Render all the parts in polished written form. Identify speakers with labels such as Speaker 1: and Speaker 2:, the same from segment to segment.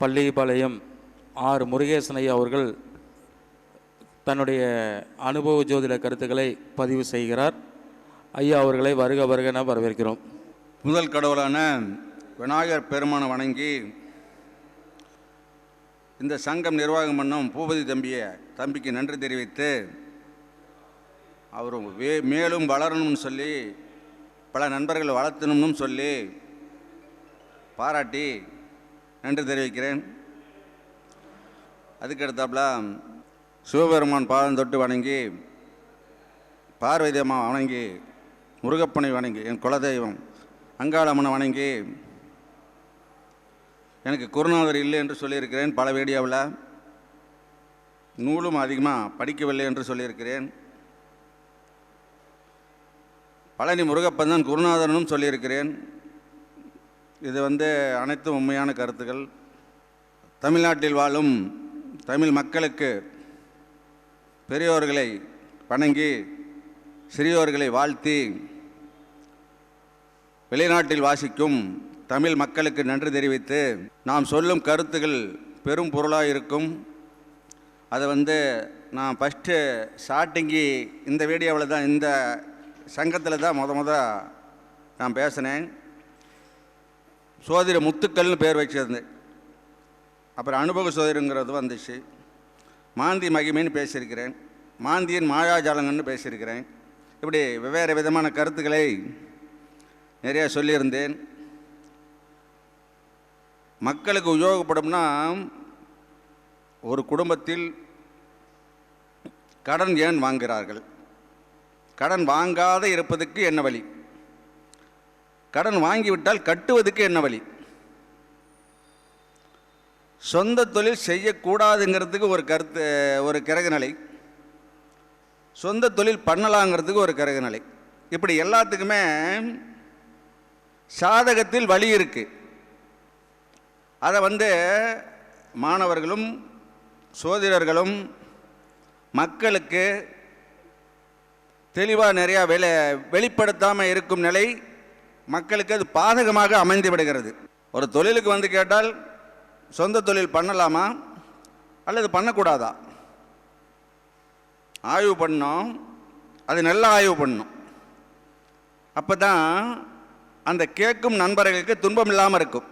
Speaker 1: Pallipalayam R Murugesan ஐயா அவர்கள் தன்னுடைய அனுபவ ஜோதிட கருத்துக்களை பதிவு செய்கிறார். ஐயா அவர்களை வருக வருக என வரவேற்கிறோம்.
Speaker 2: முதல் கடவுளான விநாயகர் பெருமானை வணங்கி இந்த சங்கம் நிர்வாகம் பண்ணும் பூபதி தம்பிக்கு நன்றி தெரிவித்து அவர் மேலும் வளரணும்னு சொல்லி பல நண்பர்கள் வளர்த்தணும்னு சொல்லி பாராட்டி நன்றி தெரிவிக்கிறேன். அதுக்கடுத்தாப்புல சிவபெருமான் பாதம் தொட்டு வணங்கி, பார்வதி அம்மா வணங்கி, முருகப்பனை வணங்கி, என் குலதெய்வம் அங்காளம்மனை வணங்கி, எனக்கு குருநாதர் இல்லை என்று சொல்லியிருக்கிறேன். பல வீடியோவில் நூலும் அதிகமாக படிக்கவில்லை என்று சொல்லியிருக்கிறேன். பழனி முருகப்பன் தான் குருநாதனும் சொல்லியிருக்கிறேன். இது அனைத்தும் உண்மையான கருத்துக்கள். தமிழ்நாட்டில் வாழும் தமிழ் மக்களுக்கு பெரியோர்களை வணங்கி சிறியோர்களை வாழ்த்தி வெளிநாட்டில் வாசிக்கும் தமிழ் மக்களுக்கு நன்றி தெரிவித்து, நாம் சொல்லும் கருத்துக்கள் பெரும் பொருளாக இருக்கும். அதை நான் ஃபஸ்ட்டு ஸ்டார்டிங்கி இந்த வீடியோவில் தான், இந்த சங்கத்தில் தான் முத நான் பேசினேன். சோதிட முத்துக்கள்னு பேர் வச்சிருந்தேன். அப்புறம் அனுபவ சோதிடங்கிறது வந்துச்சு. மாந்தி மகிமைன்னு பேசியிருக்கிறேன். மாந்தியின் மாயாஜாலங்கன்னு பேசியிருக்கிறேன். இப்படி வெவ்வேறு விதமான கருத்துக்களை நிறையா சொல்லியிருந்தேன். மக்களுக்கு உபயோகப்படும்னா, ஒரு குடும்பத்தில் கடன் ஏன் வாங்குகிறார்கள், கடன் வாங்காத இருப்பதுக்கு என்ன வழி, கடன் வாங்கிவிட்டால் கட்டுவதுக்கு என்ன வழி, சொந்த தொழில் செய்யக்கூடாதுங்கிறதுக்கு ஒரு கிரகநிலை, சொந்த தொழில் பண்ணலாங்கிறதுக்கு ஒரு கிரகநிலை. இப்படி எல்லாத்துக்குமே சாதகத்தில் வழி இருக்குது. அதை மாணவர்களும் சோதிடர்களும் மக்களுக்கு தெளிவாக நிறையா வெளிப்படுத்தாமல் இருக்கும் நிலை மக்களுக்கு அது பாதகமாக அமைந்து விடுகிறது. ஒரு தொழிலுக்கு கேட்டால் சொந்த தொழில் பண்ணலாமா அல்லது பண்ணக்கூடாதா ஆய்வு பண்ணோம். அது நல்லா ஆய்வு பண்ணணும். அப்போ தான் அந்த கேட்கும் நண்பர்களுக்கு துன்பம் இல்லாமல் இருக்கும்.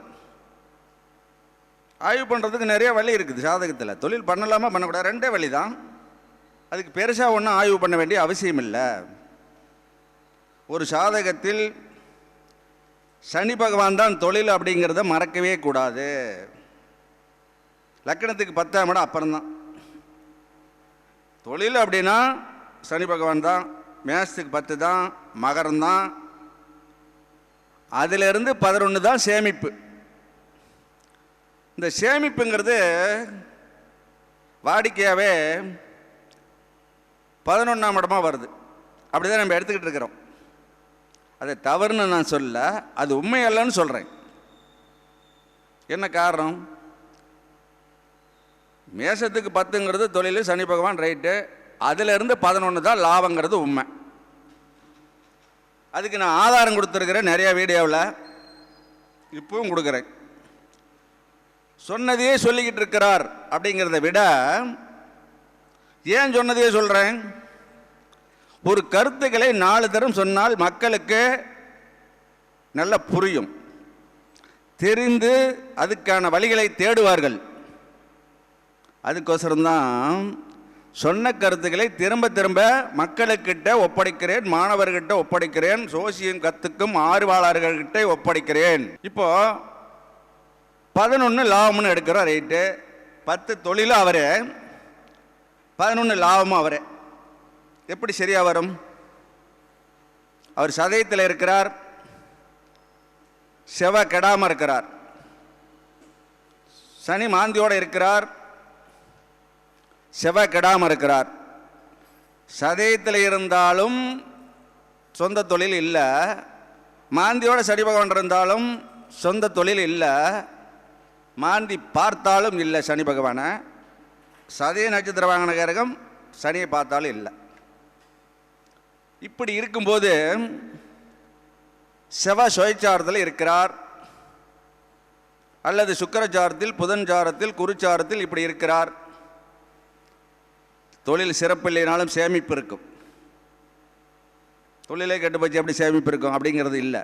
Speaker 2: ஆய்வு பண்ணுறதுக்கு நிறைய வழி இருக்குது சாதகத்தில். தொழில் பண்ணலாமா பண்ணக்கூடாது, ரெண்டே வழி தான். அதுக்கு பெருசாக ஒன்றும் ஆய்வு பண்ண வேண்டிய அவசியம் இல்லை. ஒரு சாதகத்தில் சனி பகவான் தான் தொழில் அப்படிங்கிறத மறக்கவே கூடாது. லக்கணத்துக்கு 10ஆம் இடம் அப்புறம்தான். தொழில் அப்படின்னா சனி பகவான் தான், மேஷத்துக்கு 10 தான், மகரம் தான், அதிலிருந்து 11 தான் சேமிப்பு. இந்த சேமிப்புங்கிறது வாடிக்கையாகவே 11ஆம் இடமாக வருது. அப்படி தான் நம்ம எடுத்துக்கிட்டு இருக்கிறோம். அது தவறுன்னு நான் சொல்ல, அது உண்மையல்லன்னு சொல்கிறேன். என்ன காரணம்? மேஷத்துக்கு 10ங்கிறது தொழில், சனி பகவான் ரைட்டு, அதிலிருந்து 11 தான் லாபங்கிறது உண்மை. அதுக்கு நான் ஆதாரம் கொடுத்துருக்கிறேன் நிறையா வீடியோவில், இப்பவும் கொடுக்குறேன். சொன்னதையே சொல்லிக்கிட்டு இருக்கிறார் அப்படிங்கிறத விட, ஏன் சொன்னதையே சொல்கிறேன், ஒரு கருத்துக்களை 4 தரம் சொன்னால் மக்களுக்கு நல்லா புரியும், தெரிந்து அதுக்கான வழிகளை தேடுவார்கள். அதுக்கோசரம்தான் சொன்ன கருத்துக்களை திரும்ப திரும்ப மக்களுக்கிட்ட ஒப்படைக்கிறேன், மாணவர்கிட்ட ஒப்படைக்கிறேன், சோசியம் கற்றுக்கும் ஆர்வலர்கள்கிட்ட ஒப்படைக்கிறேன். இப்போ 11 லாபம்னு எடுக்கிறோம், ரைட்டு. 10 தொழிலும் அவரே, 11 லாபமும் அவரே. எப்படி சரியாக வரும்? அவர் சதயத்தில் இருக்கிறார், செவ்வாய் கெடாமல் இருக்கிறார், சனி மாந்தியோடு இருக்கிறார், செவ்வாய் கெடாமல் இருக்கிறார். சதயத்தில் இருந்தாலும் சொந்த தொழில் இல்லை, மாந்தியோட சனி பகவான் இருந்தாலும் சொந்த தொழில் இல்லை, மாந்தி பார்த்தாலும் இல்லை சனி பகவானை, சதய நட்சத்திர வாங்கின கிரகம் சனியை பார்த்தாலும் இல்லை. இப்படி இருக்கும்போது செவ்வாய் சுயச்சாரத்தில் இருக்கிறார், அல்லது சுக்கிரச்சாரத்தில், புதன் சாரத்தில், குருச்சாரத்தில் இப்படி இருக்கிறார். தொழில் சிறப்பில்லைனாலும் சேமிப்பு இருக்கும். தொழிலே கெட்டு போச்சு எப்படி சேமிப்பு இருக்கும் அப்படிங்கிறது இல்லை.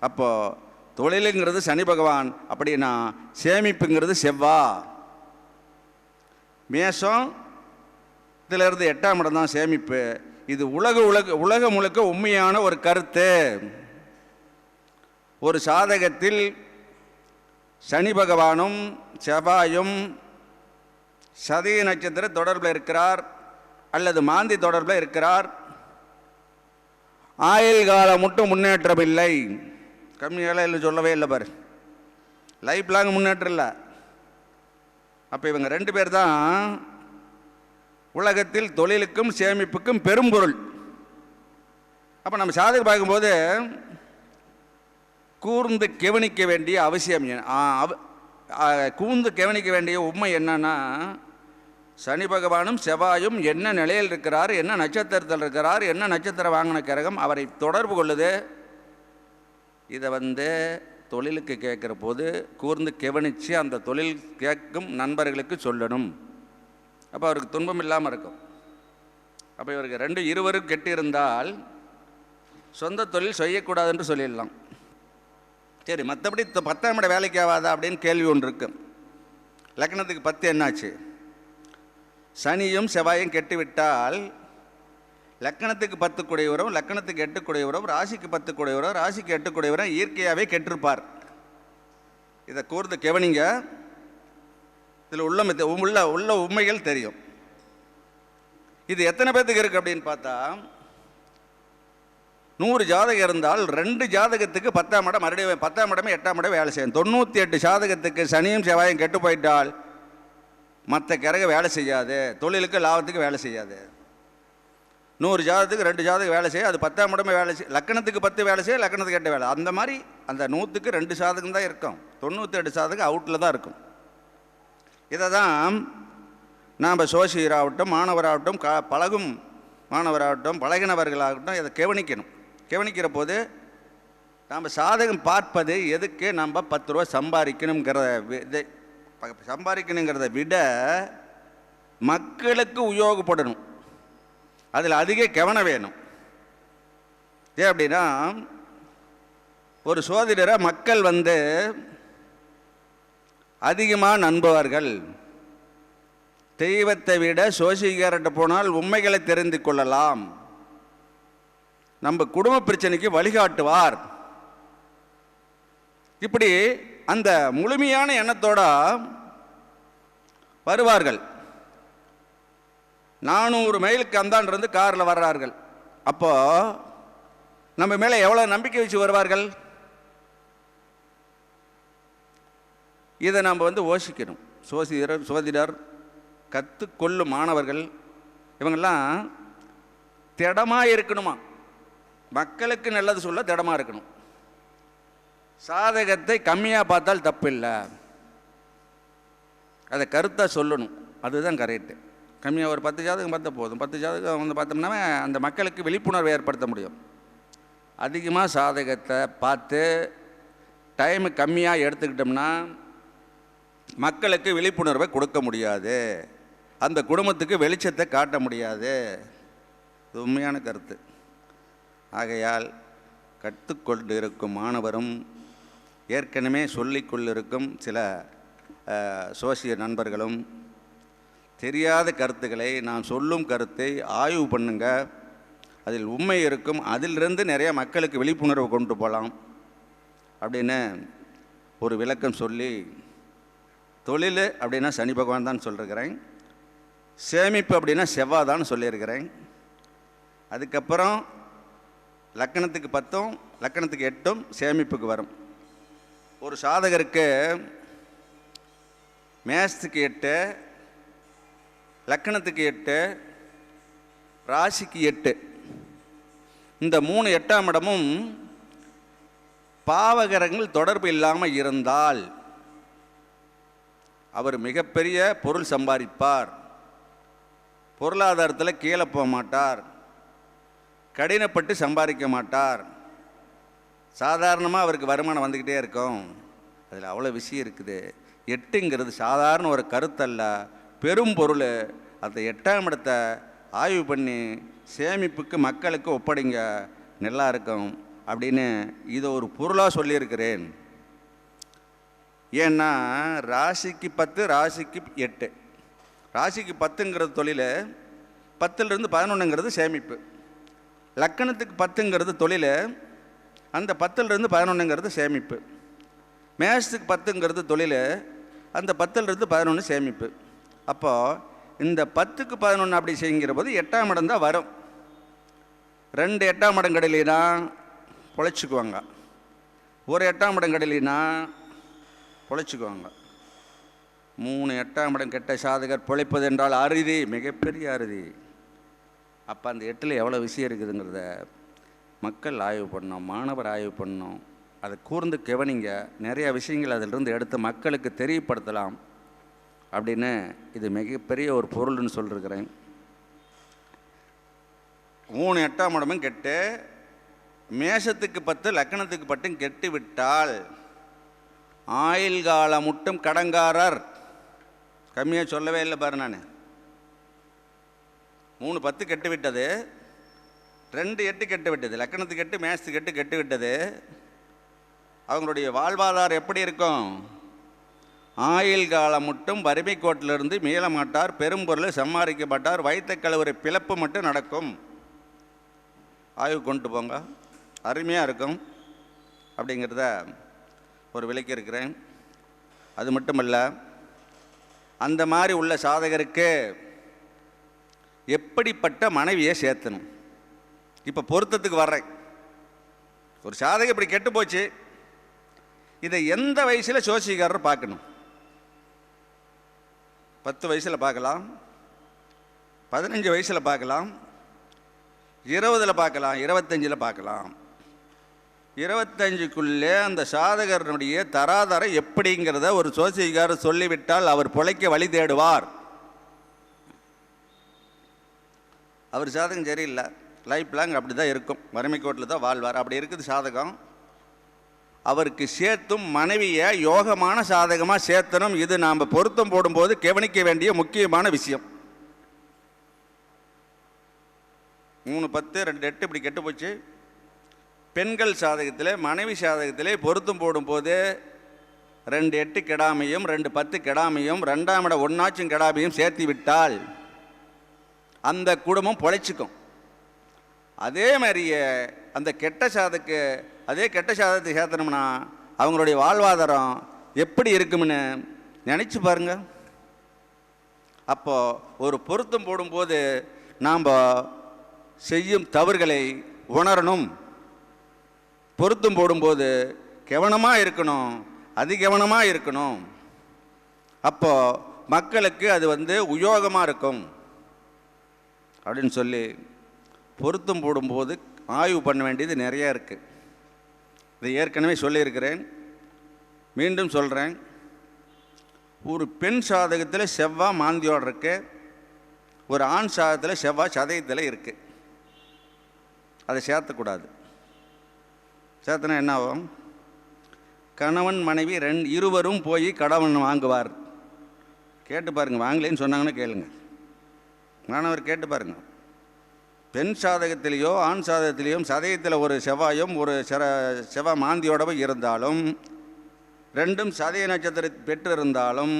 Speaker 2: அப்போது தொழிலுங்கிறது சனி பகவான், அப்படின்னா சேமிப்புங்கிறது செவ்வாய். மேஷத்திலிருந்து 8ஆம் இடம் தான் சேமிப்பு. இது உலகம் முழுக்க உண்மையான ஒரு கருத்து. ஒரு சாதகத்தில் சனி பகவானும் செவ்வாயும் சதய நட்சத்திர தொடர்பில் இருக்கிறார் அல்லது மாந்தி தொடர்பில் இருக்கிறார். ஆயுள் காலம் மட்டும் முன்னேற்றம் இல்லை, கம்மியால இல்லை சொல்லவே இல்லை பாரு, லைஃப் லாங் முன்னேற்றம் இல்லை. அப்போ இவங்க 2 பேர் தான் உலகத்தில் தொழிலுக்கும் சேமிப்புக்கும் பெரும்பொருள். அப்போ நம்ம சாதகம் பார்க்கும்போது கூர்ந்து கவனிக்க வேண்டிய அவசியம், கூர்ந்து கவனிக்க வேண்டிய உண்மை என்னன்னா, சனி பகவானும் செவ்வாயும் என்ன நிலையில் இருக்கிறார், என்ன நட்சத்திரத்தில் இருக்கிறார், என்ன நட்சத்திரம் வாங்கின கிரகம் அவரை தொடர்பு கொள்ளுது. இதை தொழிலுக்கு கேட்குற போது கூர்ந்து கவனித்து அந்த தொழில் கேட்கும் நண்பர்களுக்கு சொல்லணும். அப்போ அவருக்கு துன்பம் இல்லாமல் இருக்கும். அப்போ இவருக்கு இருவரும் கெட்டிருந்தால் சொந்த தொழில் செய்யக்கூடாது என்று சொல்லிடலாம். சரி, மற்றபடி 10ஆம் இட வேலைக்கு ஆகாதா அப்படின்னு கேள்வி ஒன்று இருக்கு. லக்னத்துக்கு 10 என்னாச்சு? சனியும் செவ்வாயும் கெட்டுவிட்டால் லக்கணத்துக்கு 10 கூடையவரும், லக்கணத்துக்கு 8 கூடையவரும், ராசிக்கு 10 கூடையவரும், ராசிக்கு 8 கூடையவரும் இயற்கையாகவே கெட்டிருப்பார். இதை கூர்ந்து கவனிங்க. இதில் உள்ள உண்மைகள் தெரியும். இது எத்தனை பேர்த்துக்கு இருக்குது அப்படின்னு பார்த்தா, 100 ஜாதகம் இருந்தால் 2 ஜாதகத்துக்கு 10ஆம் இடம் மறுபடியும் 10ஆம் இடமே 8ஆம் இடம் வேலை செய்யும். 98 ஜாதகத்துக்கு சனியும் செவ்வாயும் கெட்டு போயிட்டால் மற்ற கிரகம் வேலை செய்யாது, தொழிலுக்கு லாபத்துக்கு வேலை செய்யாது. 100 ஜாதகத்துக்கு 2 ஜாதகம் வேலை செய்ய, அது 10ஆம் இடமே வேலை செய்யும். லக்கணத்துக்கு 10 வேலை செய்ய, லக்கணத்துக்கு 8 வேலை. அந்த மாதிரி அந்த 100க்கு 2 ஜாதகம் தான் இருக்கும், 98 ஜாதகம் அவுட்டில் தான் இருக்கும். இதை தான் நாம் சோசியராகட்டும், மாணவராகட்டும், பழகும் மாணவராகட்டும், பழகினவர்களாகட்டும் இதை கவனிக்கிற போது நாம் சாதகம் பார்ப்பது எதுக்கு, நம்ம 10 ரூபா சம்பாதிக்கணுங்கிறத விட மக்களுக்கு உபயோகப்படணும், அதில் அதிக கவனம் வேணும். ஏன் அப்படின்னா, ஒரு சோதிடரை மக்கள் அதிகமாக நம்புவார்கள். தெய்வத்தை விட சோசியக்காரர்கிட்ட போனால் உண்மைகளை தெரிந்து கொள்ளலாம், நம்ம குடும்ப பிரச்சனைக்கு வழிகாட்டுவார். இப்படி அந்த முழுமையான எண்ணத்தோட வருவார்கள். 400 மைலுக்கு அந்தாண்டிருந்து காரில் வர்றார்கள். அப்போ நம்ம மேலே எவ்வளோ நம்பிக்கை வச்சு வருவார்கள், இதை நம்ம யோசிக்கணும். சோதிடர் கற்றுக்கொள்ளும் மாணவர்கள் இவங்கெல்லாம் திடமாக இருக்கணுமா, மக்களுக்கு நல்லது சொல்ல திடமாக இருக்கணும். சாதகத்தை கம்மியாக பார்த்தால் தப்பில்லை, அதை கருத்தாக சொல்லணும், அதுதான் கரெக்டு. கம்மியாக ஒரு 10 ஜாதகம் பார்த்தா போதும். 10 ஜாதகம் பார்த்தோம்னா அந்த மக்களுக்கு விழிப்புணர்வை ஏற்படுத்த முடியும். அதிகமாக சாதகத்தை பார்த்து டைமு கம்மியாக எடுத்துக்கிட்டோம்னா மக்களுக்கு விழிப்புணர்வை கொடுக்க முடியாது, அந்த குடும்பத்துக்கு வெளிச்சத்தை காட்ட முடியாது. இது உண்மையான கருத்து. ஆகையால் கற்றுக்கொண்டு இருக்கும் மாணவரும் ஏற்கனவே சொல்லிக்கொண்டிருக்கும் சில சோசிய நண்பர்களும் தெரியாத கருத்துக்களை, நான் சொல்லும் கருத்தை ஆய்வு பண்ணுங்க, அதில் உண்மை இருக்கும், அதிலிருந்து நிறைய மக்களுக்கு விழிப்புணர்வு கொண்டு போகலாம் அப்படின்னு ஒரு விளக்கம் சொல்லி, தொழில் அப்படின்னா சனி பகவான் தான் சொல்லியிருக்கிறேன், சேமிப்பு அப்படின்னா செவ்வாய் தான் சொல்லியிருக்கிறேன். அதுக்கப்புறம் லக்கணத்துக்கு 10ம் லக்கணத்துக்கு 8ம் சேமிப்புக்கு வரும். ஒரு சாதகருக்கு மேஷத்துக்கு 8, லக்கணத்துக்கு 8, ராசிக்கு 8, இந்த 3 8ஆம் இடமும் பாவகரங்கள் தொடர்பு இல்லாமல் இருந்தால் அவர் மிகப்பெரிய பொருள் சம்பாதிப்பார், பொருளாதாரத்தில் கீழே போக மாட்டார், கடினப்பட்டு சம்பாதிக்க மாட்டார், சாதாரணமாக அவருக்கு வருமானம் வந்துக்கிட்டே இருக்கும். அதில் அவ்வளோ விஷயம் இருக்குது. எட்டுங்கிறது சாதாரண ஒரு கருத்தல்ல, பெரும் பொருள். அந்த 8ஆம் இடத்தை ஆய்வு பண்ணி சேமிப்புக்கு மக்களுக்கு ஒப்படைங்க, நல்லா இருக்கும் அப்படின்னு இதை ஒரு பொருளாக சொல்லியிருக்கிறேன். ஏன்னா ராசிக்கு 10, ராசிக்கு 8. ராசிக்கு 10ங்கிறது தொழில், 10லிருந்து 11ங்கிறது சேமிப்பு. லக்கணத்துக்கு 10ங்கிறது தொழில், அந்த 10லிருந்து 11ங்கிறது சேமிப்பு. மேஷத்துக்கு 10ங்கிறது தொழில், அந்த 10லிருந்து 11 சேமிப்பு. அப்போது இந்த 10க்கு 11 அப்படி செய்கிற போது 8ஆம் இடம் தான் வரும். 2 8ஆம் இடம் கிடையினா பொழைச்சிக்குவாங்க, ஒரு 8ஆம் இடம் கிடையினா பொழைச்சிக்குவாங்க. 3 8ஆம் இடம் கெட்ட சாதகர் பொழைப்பது என்றால் அறுதி, மிகப்பெரிய அறுதி. அப்போ அந்த 8ல் எவ்வளோ விஷயம் இருக்குதுங்கிறத மக்கள் ஆய்வு பண்ணோம், மாணவர் ஆய்வு பண்ணோம். அதை கூர்ந்து கவனிங்க, நிறைய விஷயங்கள் அதிலிருந்து எடுத்து மக்களுக்கு தெரியப்படுத்தலாம் அப்படின்னு இது மிகப்பெரிய ஒரு பொருள்னு சொல்லியிருக்கிறேன். 3 8ஆம் இடமும் கெட்டு, மேஷத்துக்கு 10 லக்கணத்துக்கு 10 கெட்டு விட்டால் ஆயுள் காலம் மட்டும் கடங்காரர். கம்மியாக சொல்லவே இல்லை பாரு. நான் 3 10 கெட்டு விட்டது, 2 8 கெட்டு விட்டது, லக்கணத்துக்கு 8 மேஷத்துக்கு 8 கெட்டு விட்டது. அவங்களுடைய வாழ்வாதாரம் எப்படி இருக்கும்? ஆயுள் காலம் மட்டும் வறுமை கோட்டிலிருந்து மீள மாட்டார், பெரும்பொருளை சம்பாதிக்க மாட்டார், வைத்த கழுவுரை பிளப்பு மட்டும் நடக்கும். ஆய்வு கொண்டு போங்க, அருமையாக இருக்கும் அப்படிங்கிறத ஒரு விலைக்கு இருக்கிறேன். அது மட்டுமல்ல, அந்த மாதிரி உள்ள சாதகருக்கு எப்படிப்பட்ட மனைவியை சேர்த்தணும். இப்போ பொருத்தத்துக்கு வர்றேன். ஒரு சாதகம் இப்படி கெட்டு போச்சு, இதை எந்த வயசில் சோசிக்காரர் பார்க்கணும்? 10 வயசில் பார்க்கலாம், 15 வயசில் பார்க்கலாம், 20ல் பார்க்கலாம், 25ல் பார்க்கலாம். 25க்குள்ளே அந்த சாதகனுடைய தராதரம் எப்படிங்கிறத ஒரு சோசிக்காரர் சொல்லிவிட்டால் அவர் பிழைக்க வழி தேடுவார். அவர் சாதகம் சரியில்லை, லைஃப் லாங் அப்படி தான் இருக்கும், வறுமை கோட்டில் தான் வாழ்வார். அப்படி இருக்குது சாதகம். அவருக்கு சேர்த்தும் மனைவியை யோகமான சாதகமாக சேர்த்தணும். இது நாம் பொருத்தம் போடும்போது கவனிக்க வேண்டிய முக்கியமான விஷயம். 3 10 2 8 இப்படி கெட்டு போச்சு. பெண்கள் சாதகத்தில் மனைவி சாதகத்திலே பொருத்தம் போடும்போது 2 8 கெடாமையும் 2 10 கெடாமையும் 2ஆம் இடம் 1 கெடாமையும் சேர்த்து விட்டால் அந்த குடும்பம் பொழைச்சிக்கும். அதே மாதிரியே அந்த கெட்ட சாதத்துக்கு அதே கெட்ட சாதத்தை சேர்த்தனோம்னா அவங்களுடைய வாழ்வாதாரம் எப்படி இருக்கும்னு நினச்சி பாருங்க. அப்போது ஒரு பொருத்தம் போடும்போது நாம் செய்யும் தவறுகளை உணரணும். பொருத்தம் போடும்போது கவனமாக இருக்கணும், அதிகவனமாக இருக்கணும். அப்போது மக்களுக்கு அது உபயோகமாக இருக்கும் அப்படின்னு சொல்லி பொருத்தம் போடும்போது ஆய்வு பண்ண வேண்டியது நிறையா இருக்குது. இதை ஏற்கனவே சொல்லியிருக்கிறேன், மீண்டும் சொல்கிறேன். ஒரு பெண் சாதகத்தில் செவ்வாய் மாந்தியோடு இருக்கு, ஒரு ஆண் சாதகத்தில் செவ்வாய் சதயத்தில் இருக்குது. அதை சேர்த்தக்கூடாது. சேர்த்தனா என்ன ஆகும்? கணவன் மனைவி இருவரும் போய் கடவன் வாங்குவார். கேட்டு பாருங்கள், வாங்கலேன்னு சொன்னாங்கன்னு கேளுங்க, மாணவர் கேட்டு பாருங்கள். பெண் சாதகத்திலேயோ ஆண் சாதகத்திலேயோ சதயத்தில் ஒரு செவ்வாயும் ஒரு செவ்வாய் மாந்தியோடவும் இருந்தாலும், ரெண்டும் சதய நட்சத்திரம் பெற்று இருந்தாலும்,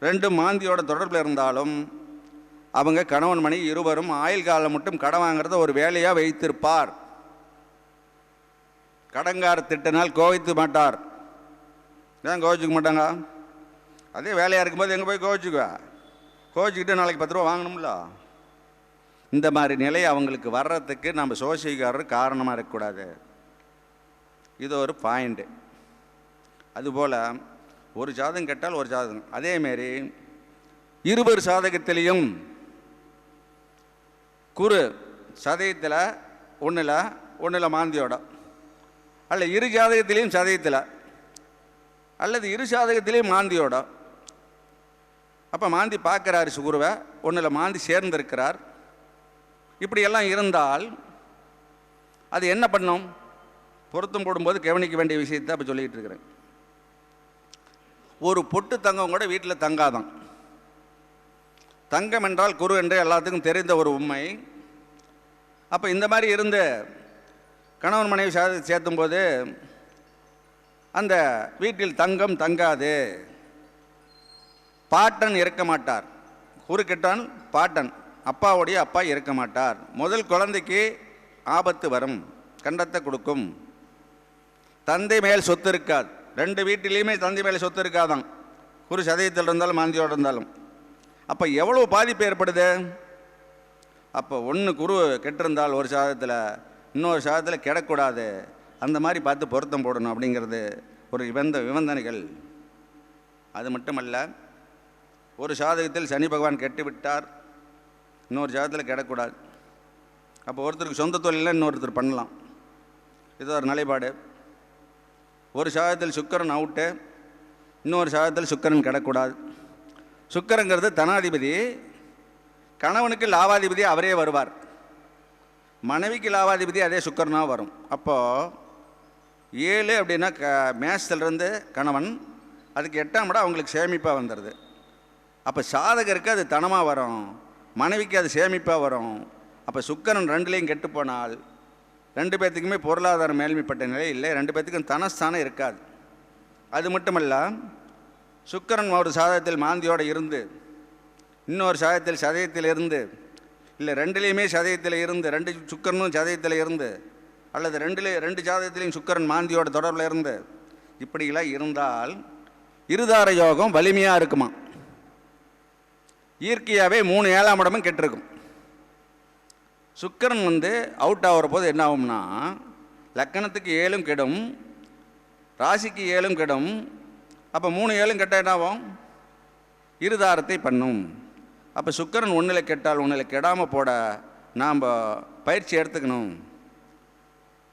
Speaker 2: ரெண்டும் மாந்தியோட தொடர்பில் இருந்தாலும், அவங்க கணவன் மணி இருவரும் ஆயுள் காலம் மட்டும் கடன் வாங்கிறத ஒரு வேலையாக வைத்திருப்பார். கடங்கார திட்டினால் கோவித்து மாட்டார். ஏன் கோவிச்சுக்க மாட்டாங்க? அதே வேலையாக இருக்கும்போது எங்கே போய் கோவிச்சுக்குவா? கோவிச்சுக்கிட்டு நாளைக்கு 10 ரூபா வாங்கணும்ல. இந்த மாதிரி நிலை அவங்களுக்கு வர்றதுக்கு நம்ம சோசியக்காரர் காரணமாக இருக்கக்கூடாது. இது ஒரு பாயிண்ட்டு. அதுபோல் ஒரு ஜாதகம் கெட்டால் ஒரு ஜாதகம், அதேமாரி இருவர் சாதகத்திலையும் குரு சதயத்தில் ஒன்றில் மாந்தியோட, அல்ல இரு ஜாதகத்திலையும் சதயத்தில், அல்லது இரு சாதகத்திலையும் மாந்தியோட. அப்போ மாந்தி பார்க்குறாரு குருவை, ஒன்றில் மாந்தி சேர்ந்திருக்கிறார். இப்படியெல்லாம் இருந்தால் அது என்ன பண்ணும்? பொருத்தம் போடும்போது கவனிக்க வேண்டிய விஷயத்தை அப்போ சொல்லிகிட்டு இருக்கிறேன். ஒரு பொட்டு தங்கம் கூட வீட்டில் தங்காதான். தங்கம் என்றால் குரு என்று எல்லாத்துக்கும் தெரிந்த ஒரு உண்மை. அப்போ இந்த மாதிரி இருந்து கணவன் மனைவி சேர்த்தும்போது அந்த வீட்டில் தங்கம் தங்காது. பாட்டன் இருக்க மாட்டார். குறுக்கிட்டான் பாட்டன், அப்பாவுடைய அப்பா இருக்க மாட்டார். முதல் குழந்தைக்கு ஆபத்து வரும், கண்டத்தை கொடுக்கும். தந்தை மேல் சொத்து இருக்காது. ரெண்டு வீட்டிலையுமே தந்தை மேலே சொத்து இருக்காதான், குரு சதயத்தில் இருந்தாலும் மாந்தியோடு இருந்தாலும். அப்போ எவ்வளோ பாதிப்பு ஏற்படுது. அப்போ ஒன்று குரு கெட்டிருந்தால் ஒரு சாதத்தில், இன்னொரு சாதத்தில் கெடக்கூடாது. அந்த மாதிரி பார்த்து பொருத்தம் போடணும் அப்படிங்கிறது ஒரு நிபந்தனைகள். அது மட்டுமல்ல, ஒரு சாதகத்தில் சனி பகவான் கெட்டுவிட்டார், இன்னொரு சாதத்தில் கெடக்கூடாது. அப்போ ஒருத்தருக்கு சொந்த தொழிலில் இன்னொருத்தர் பண்ணலாம். இது ஒரு நிலைப்பாடு. ஒரு சாதத்தில் சுக்கிரன் அவுட்டு, இன்னொரு சாதத்தில் சுக்கிரன் கிடக்கூடாது. சுக்கிரங்கிறது தனாதிபதி, கணவனுக்கு லாபாதிபதி அவரே வருவார், மனைவிக்கு லாபாதிபதி அதே சுக்கிரனாக வரும். அப்போது 7 அப்படின்னா மேஷத்துலேருந்து கணவன், அதுக்கு 8ஆம் இடம் அவங்களுக்கு சேமிப்பாக வந்துடுது. அப்போ சாதகருக்கு அது தனமாக வரும், மனைவிக்கு அது சேமிப்பாக வரும். அப்போ சுக்கிரன் 2லேயும் கெட்டு போனால் 2 பேர்த்துக்குமே பொருளாதார மேல்மைப்பட்ட நிலை இல்லை, 2 பேர்த்துக்கும் தனஸ்தானம் இருக்காது. அது மட்டுமல்ல, சுக்கிரன் ஒரு சாதத்தில் மாந்தியோடு இருந்து, இன்னொரு சாதத்தில் சதயத்தில் இருந்து, இல்லை 2லேயுமே சதயத்தில் இருந்து, 2 சுக்கிரனும் சதயத்தில் இருந்து, அல்லது 2 சாதத்திலையும் சுக்கிரன் மாந்தியோட தொடர்பில் இருந்து, இப்படிலாம் இருந்தால் இருதார யோகம் வலிமையாக இருக்குமா. இயற்கையாகவே 3 7ஆம் இடமும் கெட்டிருக்கும். சுக்கிரன் அவுட் ஆகிற போது என்ன ஆகும்னா, லக்கணத்துக்கு 7ம் கெடும், ராசிக்கு 7ம் கெடும். அப்போ 3 7ம் கெட்டால் என்ன ஆகும், இருதாரத்தை பண்ணும். அப்போ சுக்கிரன் 1ல் கெட்டால் 1ல் கெடாமல் போட நாம் பயிற்சி எடுத்துக்கணும்.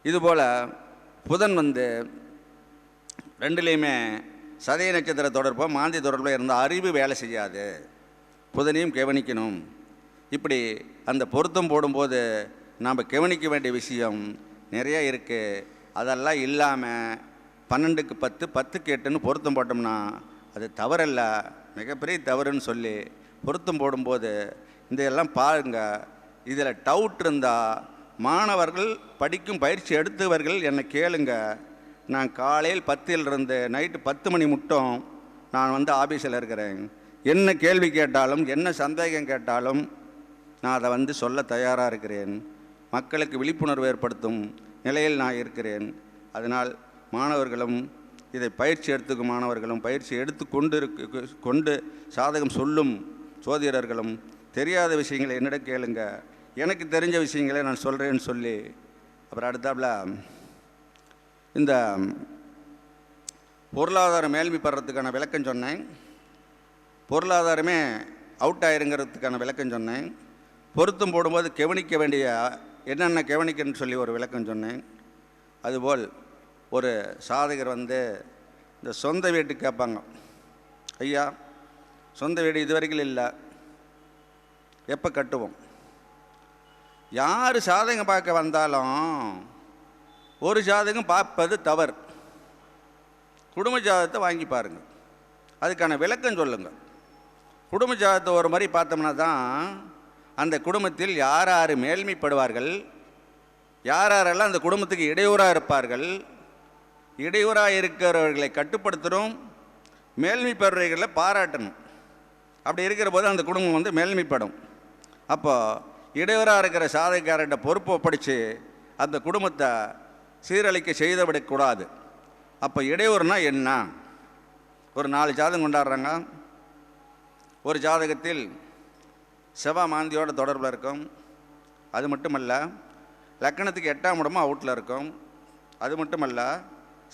Speaker 2: இதுபோல் புதன் 2லேயுமே சதய நட்சத்திர தொடர்போ மாந்தி தொடர்பில் இருந்தால் அறிவு வேலை செய்யாது, புதனையும் கவனிக்கணும். இப்படி அந்த பொருத்தம் போடும்போது நாம் கவனிக்க வேண்டிய விஷயம் நிறையா இருக்குது. அதெல்லாம் இல்லாமல் 12க்கு 10 10க்கு 8ன்னு பொருத்தம் போட்டோம்னா அது தவறல்ல, மிகப்பெரிய தவறுன்னு சொல்லி பொருத்தம் போடும்போது இதெல்லாம் பாருங்கள். இதில் டவுட் இருந்தால் மாணவர்கள் படிக்கும் பயிற்சி எடுத்தவர்கள் என்னை கேளுங்க. நான் காலையில் 10லிருந்து நைட்டு 10 மணி மட்டும் நான் ஆஃபீஸில் இருக்கிறேன். என்ன கேள்வி கேட்டாலும் என்ன சந்தேகம் கேட்டாலும் நான் அதை சொல்ல தயாராக இருக்கிறேன். மக்களுக்கு விழிப்புணர்வு ஏற்படுத்தும் நிலையில் நான் இருக்கிறேன். அதனால் மாணவர்களும் இதை பயிற்சி எடுத்துக்கும் மாணவர்களும் பயிற்சி எடுத்து கொண்டு சாதகம் சொல்லும் சோதிடர்களும் தெரியாத விஷயங்களை என்னிடம் கேளுங்க, எனக்கு தெரிஞ்ச விஷயங்களை நான் சொல்கிறேன்னு சொல்லி, அப்புறம் அடுத்தாப்புல இந்த பொருளாதார மேல்மை பெறத்துக்கான விளக்கம் சொன்னேன். பொருளாதாரமே அவுட் ஆயிருங்கிறதுக்கான விளக்கம் சொன்னேன். பொருத்தம் போடும்போது கவனிக்க வேண்டிய என்னென்ன கவனிக்கணும்னு சொல்லி ஒரு விளக்கம் சொன்னேன். அதுபோல் ஒரு சாதகர் இந்த சொந்த வீட்டுக்கு கேட்பாங்க, ஐயா சொந்த வீடு இது வரைக்கும் இல்லை, எப்போ கட்டுவோம்? யார் சாதகம் பார்க்க வந்தாலும் ஒரு ஜாதகம் பார்ப்பது தவறு. குடும்ப ஜாதகத்தை வாங்கி பாருங்கள், அதுக்கான விளக்கம் சொல்லுங்கள். குடும்ப ஜாதகத்தை ஒரு மாதிரி பார்த்தோம்னா தான் அந்த குடும்பத்தில் யார் யார் மேல்மைப்படுவார்கள், யார் யாரெல்லாம் அந்த குடும்பத்துக்கு இடையூறாக இருப்பார்கள், இடையூறாக இருக்கிறவர்களை கட்டுப்படுத்தணும், மேல்மை பெறுவர்களை பாராட்டணும். அப்படி இருக்கிற போது அந்த குடும்பம் மேல்மைப்படும். அப்போ இடையூறாக இருக்கிற சாதகக்காரர்கிட்ட பொறுப்பு ஒப்படைச்சு அந்த குடும்பத்தை சீரழிக்க செய்துவிடக்கூடாது. அப்போ இடையூறுனா என்ன? ஒரு 4 ஜாதகம் கொண்டாடுறாங்க. ஒரு ஜாதகத்தில் செவ்வாய் மாந்தியோட தொடர்பில் இருக்கும். அது மட்டுமல்ல, லக்கணத்துக்கு 8ஆம் இடமும் அவுட்டில் இருக்கும். அது மட்டுமல்ல,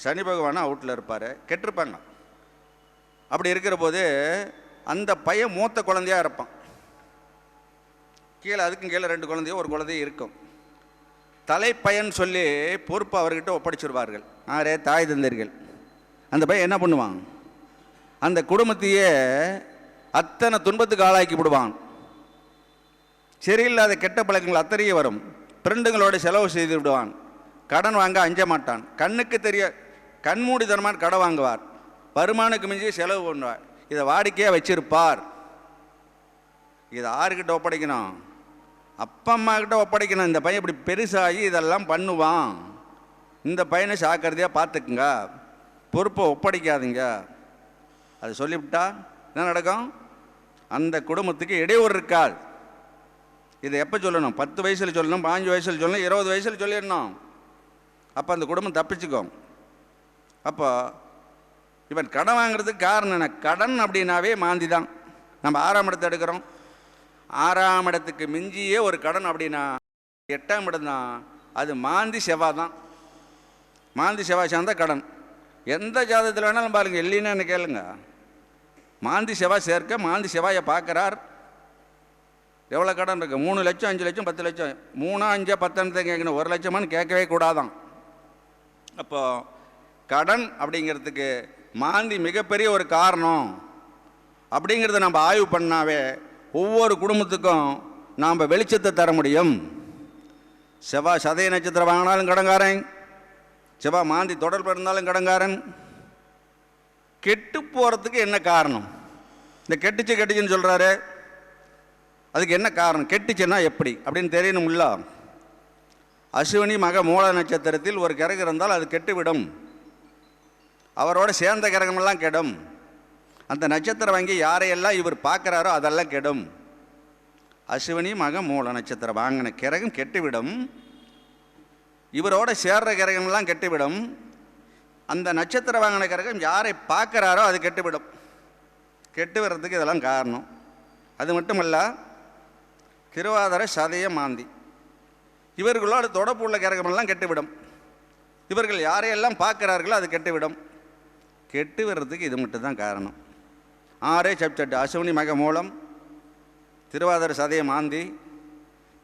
Speaker 2: சனி பகவானும் அவுட்டில் இருப்பார், கெட்டிருப்பாங்க. அப்படி இருக்கிற போது அந்த பையன் மூத்த குழந்தையாக இருப்பான். கீழே அதுக்கும் கீழே 2 குழந்தையோ ஒரு குழந்தையும் இருக்கும். தலைப்பையன் சொல்லி பொறுப்பு அவர்கிட்ட ஒப்படைச்சிருவார்கள். ஆரே தாய் தந்தர்கள். அந்த பையன் என்ன பண்ணுவான், அந்த குடும்பத்தையே அத்தனை துன்பத்துக்கு ஆளாக்கி விடுவான். சரியில்லாத கெட்ட பழக்கங்கள் அத்தனையே வரும். ஃப்ரெண்டுங்களோட செலவு செய்து விடுவான். கடன் வாங்க அஞ்ச மாட்டான். கண்ணுக்கு தெரிய கண்மூடித்தனமான கடன் வாங்குவார். வருமானுக்கு மிஞ்சி செலவு பண்ணுவார். இதை வாடிக்கையாக வச்சிருப்பார். இதை யாருக்கிட்ட ஒப்படைக்கணும்? அப்பா அம்மா கிட்ட ஒப்படைக்கணும். இந்த பையன் இப்படி பெருசாகி இதெல்லாம் பண்ணுவான், இந்த பையனை ஜாக்கிரதையாக பார்த்துக்குங்க, பொறுப்பை ஒப்படைக்காதீங்க. அது சொல்லிவிட்டா என்ன நடக்கும்? அந்த குடும்பத்துக்கு இடையூறு இருக்காது. இதை எப்போ சொல்லணும்? 10 வயசில் சொல்லணும், 15 வயசில் சொல்லணும், 20 வயசில் சொல்லிடணும். அப்போ அந்த குடும்பம் தப்பிச்சுக்கும். அப்போ இவன் கடன் வாங்குறதுக்கு காரணம் என்ன? கடன் அப்படின்னாவே மாந்தி தான். நம்ம 6ஆம் இடத்தை எடுக்கிறோம். 6ஆம் இடத்துக்கு மிஞ்சியே ஒரு கடன் அப்படின்னா 8ஆம் இடம் தான். அது மாந்தி செவ்வாய் தான். மாந்தி செவ்வாய் சேர்ந்த கடன் எந்த ஜாதகத்தில் வேணாலும் பாருங்கள், இல்லைன்னா என்ன கேளுங்க. மாந்தி செவ்வாய் சேர்க்க மாந்தி செவ்வாயை பார்க்குறார். எவ்வளோ கடன் இருக்குது? 3 லட்சம், 5 லட்சம், 10 லட்சம். 3, 5, 10 கேட்கணும். 1 லட்சமானு கேட்கவே கூடாதான். அப்போது கடன் அப்படிங்கிறதுக்கு மாந்தி மிகப்பெரிய ஒரு காரணம் அப்படிங்கிறத நம்ம ஆய்வு பண்ணாவே ஒவ்வொரு குடும்பத்துக்கும் நாம் வெளிச்சத்தை தர முடியும். செவ்வாய் சதய நட்சத்திரம் வாங்கினாலும் கடங்காரன், செவ்வாய் மாந்தி தொடர்பு இருந்தாலும் கடங்காரன். கெட்டு போகிறதுக்கு என்ன காரணம்? இந்த கெட்டுச்சுன்னு சொல்கிறாரு, அதுக்கு என்ன காரணம்? கெட்டுச்சுன்னா எப்படி அப்படின்னு தெரியணும்ல. அஸ்வினி மக மூல நட்சத்திரத்தில் ஒரு கிரகம் இருந்தால் அது கெட்டுவிடும். அவரோட சேர்ந்த கிரகமெல்லாம் கெடும். அந்த நட்சத்திரம் வாங்கி யாரையெல்லாம் இவர் பார்க்குறாரோ அதெல்லாம் கெடும். அஸ்வினி மக மூல நட்சத்திரம் வாங்கின கிரகம் கெட்டுவிடும். இவரோட சேர்ற கிரகமெல்லாம் கெட்டுவிடும். அந்த நட்சத்திரம் வாங்கின கிரகம் யாரை பார்க்குறாரோ அது கெட்டுவிடும். கெட்டு வர்றதுக்கு இதெல்லாம் காரணம். அது மட்டுமல்ல, திருவாதிரை சதய மாந்தி இவர்களோட தொடர்பு உள்ள கிரகமெல்லாம் கெட்டுவிடும். இவர்கள் யாரையெல்லாம் பார்க்குறார்களோ அது கெட்டுவிடும். கெட்டு வர்றதுக்கு இது மட்டும்தான் காரணம். 6 சப்ஜெக்ட் அஸ்வினி மக மூலம், திருவாதிரை சதய மாந்தி.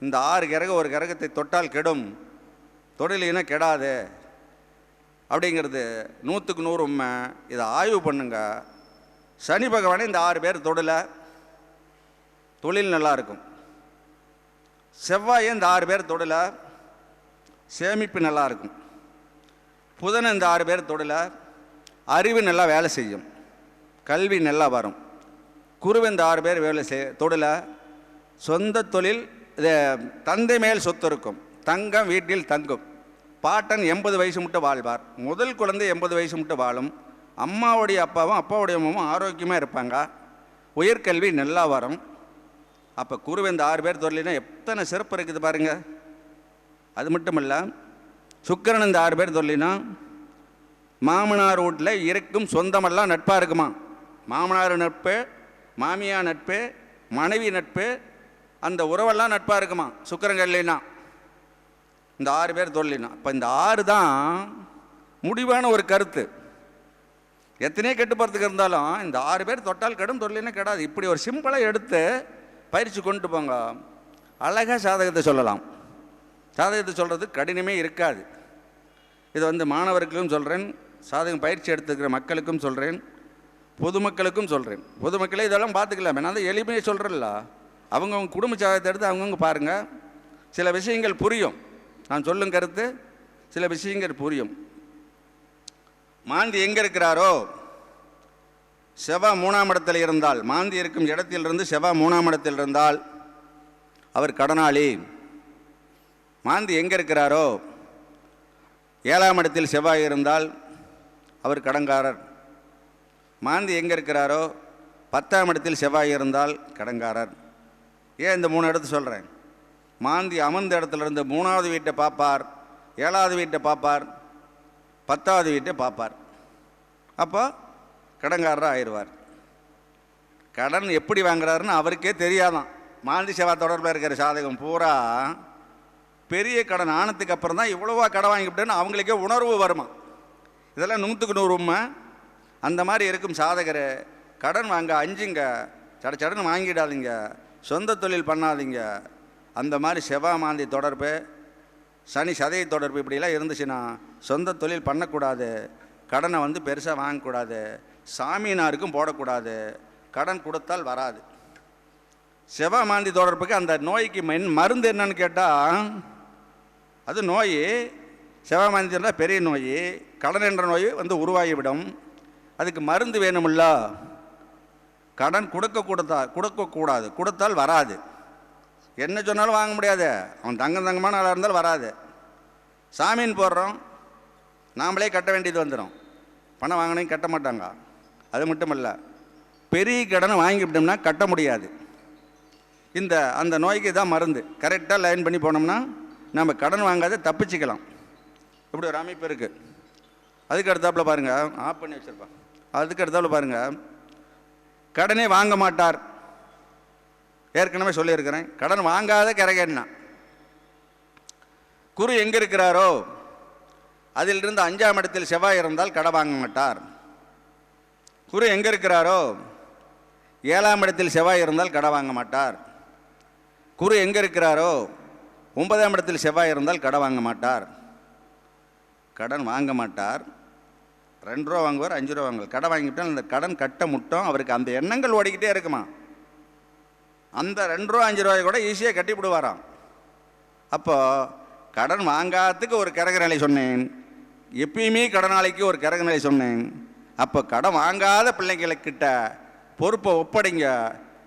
Speaker 2: இந்த 6 கிரகம் ஒரு கிரகத்தை தொட்டால் கெடும், தொழிலினா கெடாது அப்படிங்கிறது 100க்கு 100 உண்மை. இதை ஆய்வு பண்ணுங்க. சனி பகவானே இந்த 6 பேர் தொடலை, தொழில் நல்லாயிருக்கும். செவ்வாயை இந்த 6 பேர் தொடலை, சேமிப்பு நல்லாயிருக்கும். புதன் இந்த 6 பேர் தொடலை, அறிவு நல்லா வேலை செய்யும், கல்வி நல்லா வரும். குருவு இந்த 6 பேர் வேலை தொடலை, சொந்த தொழில், தந்தை மேல் சொத்து இருக்கும், தங்கம் வீட்டில் தங்கும். பாட்டன் 80 வயசு மட்டும் வாழ்வார். முதல் குழந்தை 80 வயசு மட்டும் வாழும். அம்மாவுடைய அப்பாவும் அப்பாவுடைய அம்மாவும் ஆரோக்கியமாக இருப்பாங்க. உயர்கல்வி நல்லா வரும். அப்போ குருவை இந்த 6 பேர் தொழிலினா எத்தனை சிறப்பு இருக்குது பாருங்கள். அது மட்டும் இல்லை, சுக்கிரன் இந்த 6 பேர் தொழிலினா மாமனார் வீட்டில் இருக்கும் சொந்தமெல்லாம் நட்பாக இருக்குமா. மாமனார் நட்பு, மாமியார் நட்பு, மனைவி நட்பு, அந்த உறவெல்லாம் நட்பாக இருக்குமா சுக்கிரங்கள்லாம் இந்த 6 பேர் தொழிலினா. இப்போ இந்த 6 தான் முடிவான ஒரு கருத்து. எத்தனையோ கெட்டு போகிறதுக்கு இருந்தாலும் இந்த 6 பேர் தொட்டால் கெடும், தொழிலினா கெடாது. இப்படி ஒரு சிம்பிளாக எடுத்து பயிற்சி கொண்டு போங்க. அழகாக ஜாதகத்தை சொல்லலாம். ஜாதகத்தை சொல்கிறது கடினமே இருக்காது. இதை மாணவர்களுக்கும் சொல்கிறேன், ஜாதகம் பயிற்சி எடுத்துக்கிற மக்களுக்கும் சொல்கிறேன், பொதுமக்களுக்கும் சொல்கிறேன். பொதுமக்களே இதெல்லாம் பார்த்துக்கலாம். நான் தான் எளிமையை சொல்கிறேன்ல. அவங்கவுங்க குடும்ப ஜாதகத்தை எடுத்து அவங்கவுங்க பாருங்கள். சில விஷயங்கள் புரியும். நான் சொல்லும் கருத்து சில விஷயங்கள் புரியும். மாந்தி எங்கே இருக்கிறாரோ, செவ்வாய் 3ஆம் இடத்தில் இருந்தால், மாந்தி இருக்கும் இடத்திலிருந்து செவ்வாய் 3ஆம் இடத்தில் இருந்தால் அவர் கடனாளி. மாந்தி எங்கே இருக்கிறாரோ, 7ஆம் இடத்தில் செவ்வாய் இருந்தால் அவர் கடன்காரர். மாந்தி எங்கே இருக்கிறாரோ, 10ஆம் இடத்தில் செவ்வாய் இருந்தால் கடன்காரர். ஏன் இந்த 3 இடத்து சொல்கிறேன்? மாந்தி அமர்ந்த இடத்துலேருந்து 3ஆவது வீட்டை பார்ப்பார், 7ஆவது வீட்டை பார்ப்பார், 10ஆவது வீட்டை பார்ப்பார். அப்போ கடன்காரராக ஆயிடுவார். கடன் எப்படி வாங்குறாருன்னு அவருக்கே தெரியாதான். மாந்தி செவ்வாய் தொடர்பில் இருக்கிற ஜாதகம் பூரா பெரிய கடன் ஆனதுக்கு அப்புறம் தான் இவ்வளோவா கடன் வாங்கிவிட்டேன்னு அவங்களுக்கே உணர்வு வருமா. இதெல்லாம் 100க்கு 100 உண்மை. அந்த மாதிரி இருக்கும் ஜாதகர் கடன் வாங்க அஞ்சுங்க, சடன்னு வாங்கிடாதீங்க, சொந்த தொழில் பண்ணாதீங்க. அந்த மாதிரி செவ்வாய் மாந்தி தொடர்பு, சனி சதய தொடர்பு இப்படிலாம் இருந்துச்சுன்னா சொந்த தொழில் பண்ணக்கூடாது, கடனை பெருசாக வாங்கக்கூடாது, சாமியாருக்கும் போடக்கூடாது, கடன் கொடுத்தால் வராது. செவ்வாய் மாந்தி தொடர்புக்கு அந்த நோய்க்கு மருந்து என்னன்னு கேட்டால், அது நோய் செவ்வாய் மாந்தி இருந்தால் பெரிய நோய், கடன் என்ற நோய் உருவாகிவிடும். அதுக்கு மருந்து வேணுமில்ல. கடன் கொடுக்கக்கூடாது, கொடுத்தால் வராது. என்ன சொன்னாலும் வாங்க முடியாது. அவன் தங்கமான ஆளாக இருந்தாலும் வராது. சாமின்னு போடுறோம், நாமளே கட்ட வேண்டியது வந்துடும். பணம் வாங்கினே கட்ட மாட்டாங்க. அது மட்டும் இல்லை, பெரிய கடனை வாங்கிவிட்டோம்னா கட்ட முடியாது. அந்த நோய்க்கு தான் மருந்து. கரெக்டாக லைன் பண்ணி போனோம்னா நம்ம கடன் வாங்காத தப்பிச்சிக்கலாம். இப்படி ஒரு அமைப்பு இருக்குது. அதுக்கு அடுத்தாப்பில் பாருங்கள், ஆஃப் பண்ணி வச்சுருப்பான். அதுக்கு அடுத்தாப்பில் பாருங்கள், கடனே வாங்க மாட்டார். ஏற்கனவே சொல்லியிருக்கிறேன், கடன் வாங்காத கிரகன்னா குரு எங்கே இருக்கிறாரோ அதிலிருந்து 5ஆம் இடத்தில் செவ்வாய் இருந்தால் கடன் வாங்க மாட்டார். குரு எங்கே இருக்கிறாரோ 7ஆம் இடத்தில் செவ்வாய் இருந்தால் கடன் வாங்க மாட்டார். குரு எங்கே இருக்கிறாரோ 9ஆம் இடத்தில் செவ்வாய் இருந்தால் கடன் வாங்க மாட்டார். கடன் வாங்க மாட்டார். 2 ரூபா வாங்குவார், 5 ரூபா வாங்குவார். கடன் வாங்கிவிட்டால் அந்த கடன் கட்ட முட்டும். அவருக்கு அந்த எண்ணங்கள் ஓடிக்கிட்டே இருக்குமா. அந்த 2 ரூபா 5 ரூபாய் கூட ஈஸியாக கட்டிவிடுவாராம். அப்போது கடன் வாங்காததுக்கு ஒரு கிரகநிலை சொன்னேன், எப்பயுமே கடனாளிக்கு ஒரு கிரகநிலை சொன்னேன். அப்போ கடன் வாங்காத பிள்ளைங்களுக்கிட்ட பொறுப்பை ஒப்படைங்க.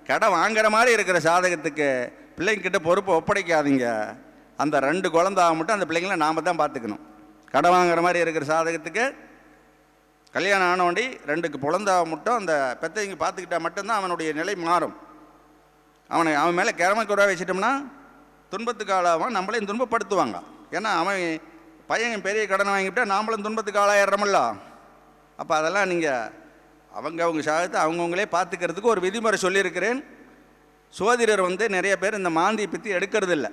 Speaker 2: கடன் வாங்குற மாதிரி இருக்கிற சாதகத்துக்கு பிள்ளைங்கிட்ட பொறுப்பை ஒப்படைக்காதீங்க. அந்த 2 குழந்தை மட்டும் அந்த பிள்ளைங்கள நாம் தான் பார்த்துக்கணும். கடன் வாங்குற மாதிரி இருக்கிற சாதகத்துக்கு கல்யாணம் ஆனவண்டி 2 குழந்தை மட்டும் அந்த பெத்தைங்க பார்த்துக்கிட்டா மட்டும்தான் அவனுடைய நிலை மாறும். அவன் மேலே கிரமக்குறைவாக வச்சிட்டோம்னா துன்பத்துக்கு ஆளாவான், நம்மளையும் துன்பப்படுத்துவாங்க. ஏன்னா அவன் பையன் பெரிய கடன் வாங்கிவிட்டா நாமளும் துன்பத்துக்கு ஆளாயிடுறோமில்ல. அப்போ அதெல்லாம் நீங்கள் அவங்க சாகத்தை அவங்கவுங்களே பார்த்துக்கிறதுக்கு ஒரு விதிமுறை சொல்லியிருக்கிறேன். சோதிடர் நிறைய பேர் இந்த மாந்தியை பற்றி எடுக்கிறது இல்லை.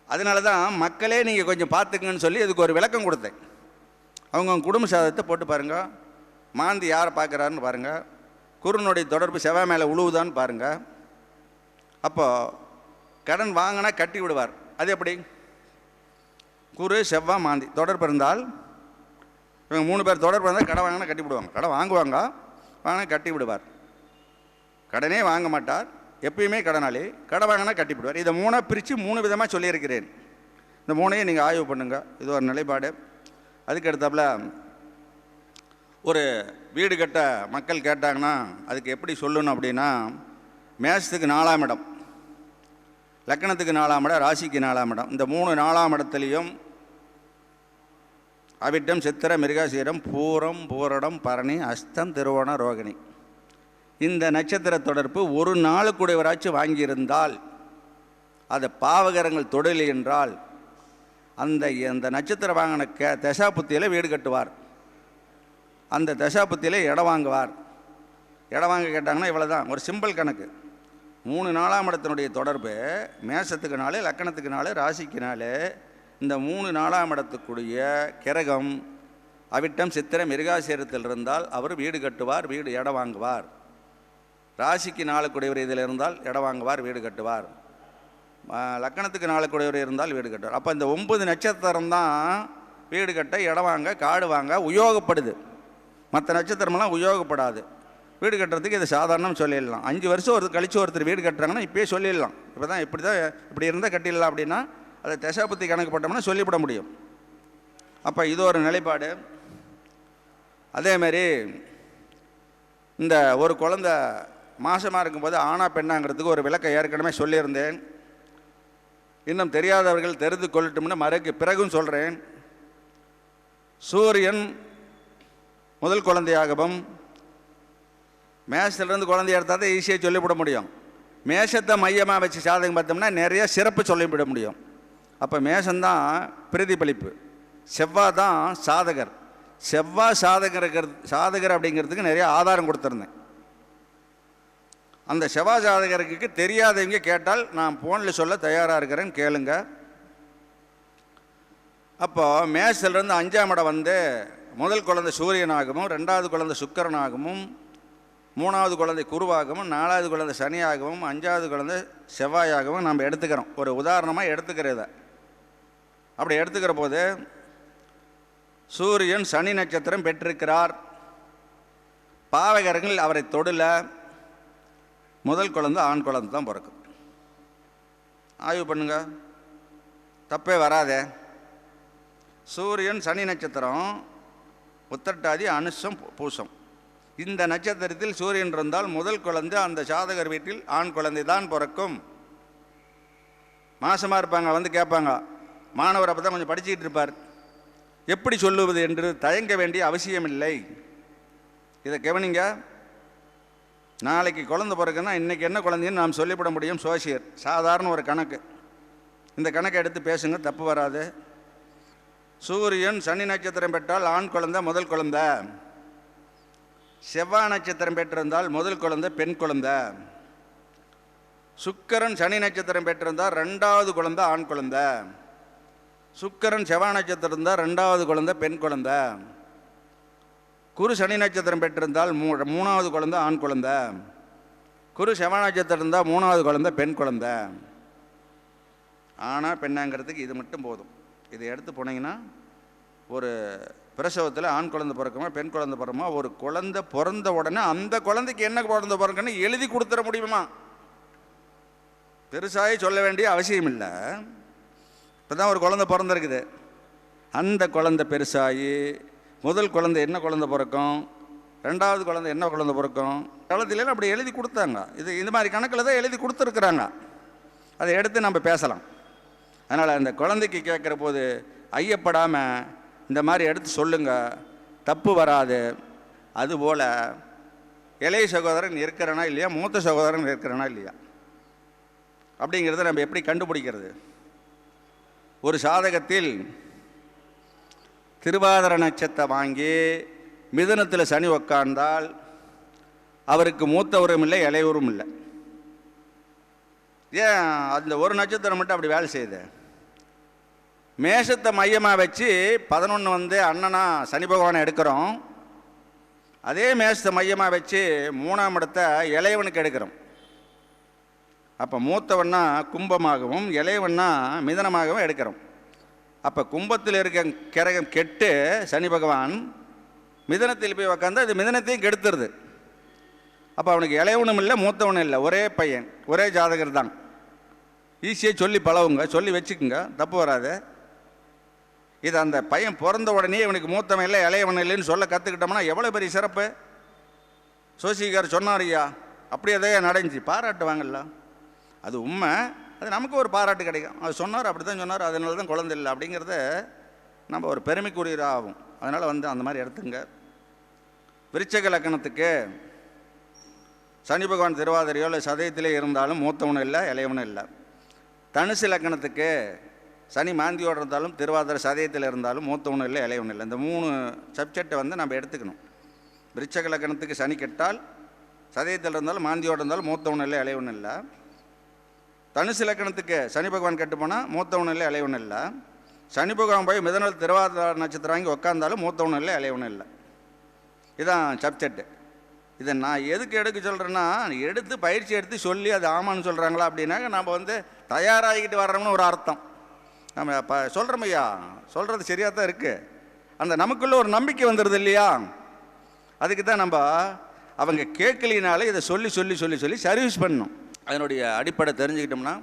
Speaker 2: அதனால தான் மக்களே நீங்கள் கொஞ்சம் பார்த்துக்குங்கன்னு சொல்லி இதுக்கு ஒரு விளக்கம் கொடுத்தேன். அவங்க குடும்ப சாதத்தை போட்டு பாருங்கள், மாந்தி யாரை பார்க்குறாருன்னு பாருங்கள், குருனுடைய தொடர்பு செவ்வாய் மேலே உழுவுதான்னு பாருங்கள். அப்போது கடன் வாங்கினா கட்டி விடுவார். அது எப்படி? குரு செவ்வாய் மாந்தி தொடர்பு இருந்தால், இவங்க 3 பேர் தொடர்பு இருந்தால் கடன் வாங்கினா கட்டி விடுவாங்க. கடன் வாங்குவாங்க, வாங்கினா கட்டி விடுவார். கடனே வாங்க மாட்டார், எப்பயுமே கடனாளி. கடன் வாங்கினா கட்டி விடுவார். இதை 3ஆக பிரித்து 3 விதமாக சொல்லியிருக்கிறேன். இந்த 3ஐயும் நீங்கள் ஆய்வு பண்ணுங்கள். இது ஒரு நிலைப்பாடு. அதுக்கு அடுத்தாப்புல ஒரு வீடு கட்ட மக்கள் கேட்டாங்கன்னா அதுக்கு எப்படி சொல்லணும் அப்படின்னா, மேஷத்துக்கு 4ஆம் இடம், லக்கணத்துக்கு 4ஆம் இடம், ராசிக்கு 4ஆம் இடம். இந்த 3 4ஆம் இடத்துலையும் அவிட்டம், சித்திரை, மிருகசீரம், பூரம், பூரடம், பரணி, அஸ்தம், திருவோணம், ரோகிணி இந்த நட்சத்திர தொடர்பு ஒரு நாளுக்குடையவராச்சும் வாங்கியிருந்தால், அது பாவகரங்கள் தொழில் என்றால் அந்த நட்சத்திரம் வாங்கின தசாபுத்தியில் வீடு கட்டுவார். அந்த தசாபுத்தியில் இடம் வாங்குவார். இடம் வாங்க கேட்டாங்கன்னா இவ்வளோ தான், ஒரு சிம்பிள் கணக்கு. 3 4ஆம் இடத்தினுடைய தொடர்பு மேஷத்துக்கு 4, லக்கணத்துக்கு 4, ராசிக்கு 4. இந்த 3 4ஆம் இடத்துக்குரிய கிரகம் அவிட்டம், சித்திரை, மிருகாசீரத்தில் இருந்தால் அவர் வீடு கட்டுவார், வீடு இடம் வாங்குவார். ராசிக்கு 4 கூடியவர் இதில் இருந்தால் இடம் வாங்குவார், வீடு கட்டுவார். லக்கணத்துக்கு 4 கூடியவர் இருந்தால் வீடு கட்டுவார். அப்போ இந்த 9 நட்சத்திரம் தான் வீடு கட்ட, இடம் வாங்க, காடு வாங்க உபயோகப்படுது. மற்ற நட்சத்திரமெல்லாம் உபயோகப்படாது. வீடு கட்டுறதுக்கு இதை சாதாரணம் சொல்லிடலாம். 5 வருஷம் கழித்து ஒருத்தர் வீடு கட்டுறாங்கன்னா இப்போயே சொல்லிடலாம். இப்போ தான் இப்படி இருந்தால் கட்டிடலாம் அப்படின்னா அதை தசாபுத்தி கணக்கு போட்டோம்னா சொல்லிவிட முடியும். அப்போ இது ஒரு நிலைப்பாடு. அதேமாரி இந்த ஒரு குழந்தை மாசமாக இருக்கும்போது ஆணா பெண்ணாங்கிறதுக்கு ஒரு விளக்கம் ஏற்கனவே சொல்லியிருந்தேன். இன்னும் தெரியாதவர்கள் தெரிந்து கொள்ளட்டும்னு பிறகும் சொல்கிறேன். சூரியன் முதல் குழந்தையாகவும், மேஷத்துலேருந்து குழந்தைய எடுத்தால் தான் ஈஸியாக சொல்லிவிட முடியும். மேஷத்தை மையமாக வச்சு சாதகம் பார்த்தோம்னா நிறைய சிறப்பு சொல்லிவிட முடியும். அப்போ மேஷந்தான் பிரதிபலிப்பு, செவ்வாய் தான் சாதகர். செவ்வாய் சாதகர் அப்படிங்கிறதுக்கு நிறைய ஆதாரம் கொடுத்துருந்தேன். அந்த செவ்வாய் சாதகருக்கு தெரியாதவங்க கேட்டால் நான் ஃபோனில் சொல்ல தயாராக இருக்கிறேன், கேளுங்க. அப்போது மேஷத்துலேருந்து 5ஆம் இடம் முதல் குழந்தை சூரியனாகவும், 2வது குழந்தை சுக்கிரனாகவும், 3வது குழந்தை குருவாகவும், 4வது குழந்தை சனியாகவும், 5வது குழந்தை செவ்வாயாகவும் நம்ம எடுத்துக்கிறோம். ஒரு உதாரணமாக எடுத்துக்கிறத. அப்படி எடுத்துக்கிற போது சூரியன் சனி நட்சத்திரம் பெற்றிருக்கிறார். பாவகரங்கள் அவரை தொடல. முதல் குழந்தை ஆண் குழந்தை தான் பிறக்கும். ஆய்வு பண்ணுங்க, தப்பே வராதே. சூரியன் சனி நட்சத்திரம் உத்திரட்டாதி, அனுஷம், பூசம். இந்த நட்சத்திரத்தில் சூரியன் இருந்தால் முதல் குழந்தை அந்த ஜாதகர் வீட்டில் ஆண் குழந்தை தான் பிறக்கும். மாசமாக இருப்பாங்க, வந்து கேட்பாங்க. மாணவர் அப்போ தான் கொஞ்சம் படிச்சுக்கிட்டு இருப்பார். எப்படி சொல்லுவது என்று தயங்க வேண்டிய அவசியமில்லை. இதை கவனிங்க. நாளைக்கு குழந்தை பிறகுன்னா இன்றைக்கி என்ன குழந்தைன்னு நாம் சொல்லிவிட முடியும். சோசியர் சாதாரண ஒரு கணக்கு. இந்த கணக்கை எடுத்து பேசுங்க, தப்பு வராது. சூரியன் சனி நட்சத்திரம் பெற்றால் ஆண் குழந்தை முதல் குழந்தை. செவ்வாய் நட்சத்திரம் பெற்றிருந்தால் முதல் குழந்தை பெண் குழந்தை. சுக்கிரன் சனி நட்சத்திரம் பெற்றிருந்தால் ரெண்டாவது குழந்தை ஆண் குழந்தை. சுக்கிரன் செவ்வாய் நட்சத்திரம் இருந்தால் ரெண்டாவது குழந்தை பெண் குழந்தை. குரு சனி நட்சத்திரம் பெற்றிருந்தால் மூணாவது குழந்தை ஆண் குழந்தை. குரு செவ்வாய் நட்சத்திரம் இருந்தால் மூணாவது குழந்தை பெண் குழந்தை. ஆனால் பெண்ணாங்கிறதுக்கு இது மட்டும் போதும். இதை எடுத்து போனீங்கன்னா ஒரு பிரசவத்தில் ஆண் குழந்தை பிறக்குமா பெண் குழந்தை பிறக்குமா, ஒரு குழந்தை பிறந்த உடனே அந்த குழந்தைக்கு என்ன குழந்தை பிறக்குன்னு எழுதி கொடுத்துட முடியுமா? பெருசாகி சொல்ல வேண்டிய அவசியம் இல்லை. இப்போ தான் ஒரு குழந்தை பிறந்திருக்குது. அந்த குழந்தை பெருசாகி முதல் குழந்தை என்ன குழந்தை பிறக்கும், ரெண்டாவது குழந்தை என்ன குழந்தை பிறக்கும், காலத்திலேயும் அப்படி எழுதி கொடுத்தாங்க. இந்த மாதிரி கணக்கில் தான் எழுதி கொடுத்துருக்குறாங்க. அதை எடுத்து நம்ம பேசலாம். அதனால் அந்த குழந்தைக்கு கேட்குற போது ஐயப்படாமல் இந்த மாதிரி எடுத்து சொல்லுங்கள், தப்பு வராது. அதுபோல் இளைய சகோதரன் இருக்கிறனா இல்லையா, மூத்த சகோதரன் இருக்கிறனா இல்லையா அப்படிங்கிறத நம்ம எப்படி கண்டுபிடிக்கிறது? ஒரு சாதகத்தில் திருவாதிரை நட்சத்திரம் வாங்கி மிதுனத்தில் சனி உட்கார்ந்தால் அவருக்கு மூத்தவரும் இல்லை இளையவரும் இல்லை. ஏன் அந்த ஒரு நட்சத்திரம் மட்டும் அப்படி வேலை செய்யுது? மேஷத்தை மையமாக வச்சு 11 வந்து அண்ணனா சனி பகவானை எடுக்கிறோம். அதே மேஷத்தை மையமாக வச்சு 3ஆம் இடத்தை இளையவனுக்கு எடுக்கிறோம். அப்போ மூத்தவன்னா கும்பமாகவும் இளையவன்னா மிதனமாகவும் எடுக்கிறோம். அப்போ கும்பத்தில் இருக்க கிரகம் கெட்டு சனி பகவான் மிதனத்தில் போய் உக்காந்து அது மிதனத்தையும் கெடுத்துருது. அப்போ அவனுக்கு இளையவனும் இல்லை மூத்தவனும் இல்லை, ஒரே பையன், ஒரே ஜாதகர் தான். ஈஸியாக சொல்லி பழவுங்க, சொல்லி வச்சுக்குங்க, தப்பு வராது. இது அந்த பையன் பிறந்த உடனே இவனுக்கு மூத்தவன் இல்லை இளையவன் இல்லைன்னு சொல்ல கற்றுக்கிட்டோம்னா எவ்வளோ பெரிய சிறப்பு. சோசிகார் சொன்னார் ஐயா, அப்படி எதையா நடந்துச்சு, பாராட்டு வாங்கல. அது உண்மை, அது நமக்கு ஒரு பாராட்டு கிடைக்கும். அது சொன்னார், அப்படி தான் சொன்னார், அதனால தான் குழந்தை இல்லை அப்படிங்கிறத நம்ம ஒரு பெருமைக்குரியதாக ஆகும். அதனால் வந்து அந்த மாதிரி எடுத்துங்க. விருச்சிக லக்கணத்துக்கு சனி பகவான் திருவாதிரையோ இல்லை சதயத்திலே இருந்தாலும் மூத்தவனும் இல்லை இளையவனும் இல்லை. தனுசு லக்கணத்துக்கு சனி மாந்தியோடு இருந்தாலும் திருவாதிரை சதயத்தில் இருந்தாலும் மூத்தவனும் இல்லை இளையவனும் இல்லை. இந்த 3 சப்ஜெக்டை வந்து நம்ம எடுத்துக்கணும். விருச்சிக லக்கணத்துக்கு சனி கெட்டால் சதயத்தில் இருந்தாலும் மாந்தியோடு இருந்தாலும் மூத்தவனும் இல்லை இளையவனும் இல்லை. தனுசு லக்கணத்துக்கு சனி பகவான் கெட்டு போனால் மூத்தவனும் இல்லை இளையவனும் இல்லை. சனி பகவான் போய் மிதனத்தில் திருவாதிரை நட்சத்திரம் வாங்கி உட்காந்தாலும் மூத்தவனும் இல்லை இளையவனும் இல்லை. இதுதான் சப்ஜெக்டு. இதை நான் எதுக்கு எடுக்க சொல்கிறேன்னா, எடுத்து பயிற்சி எடுத்து சொல்லி அது ஆமான்னு சொல்கிறாங்களா அப்படின்னாக்க நம்ம வந்து தயாராகிக்கிட்டு வர்றோம்னு ஒரு அர்த்தம். நம்ம சொல்கிறோம் ஐயா, சொல்கிறது சரியாக தான் இருக்குது. அந்த நமக்குள்ளே ஒரு நம்பிக்கை வந்துடுது இல்லையா, அதுக்கு தான் நம்ம அவங்க கேட்கலினாலே இதை சொல்லி சொல்லி சொல்லி சொல்லி சர்வீஸ் பண்ணணும். அதனுடைய அடிப்படை தெரிஞ்சுக்கிட்டோம்னா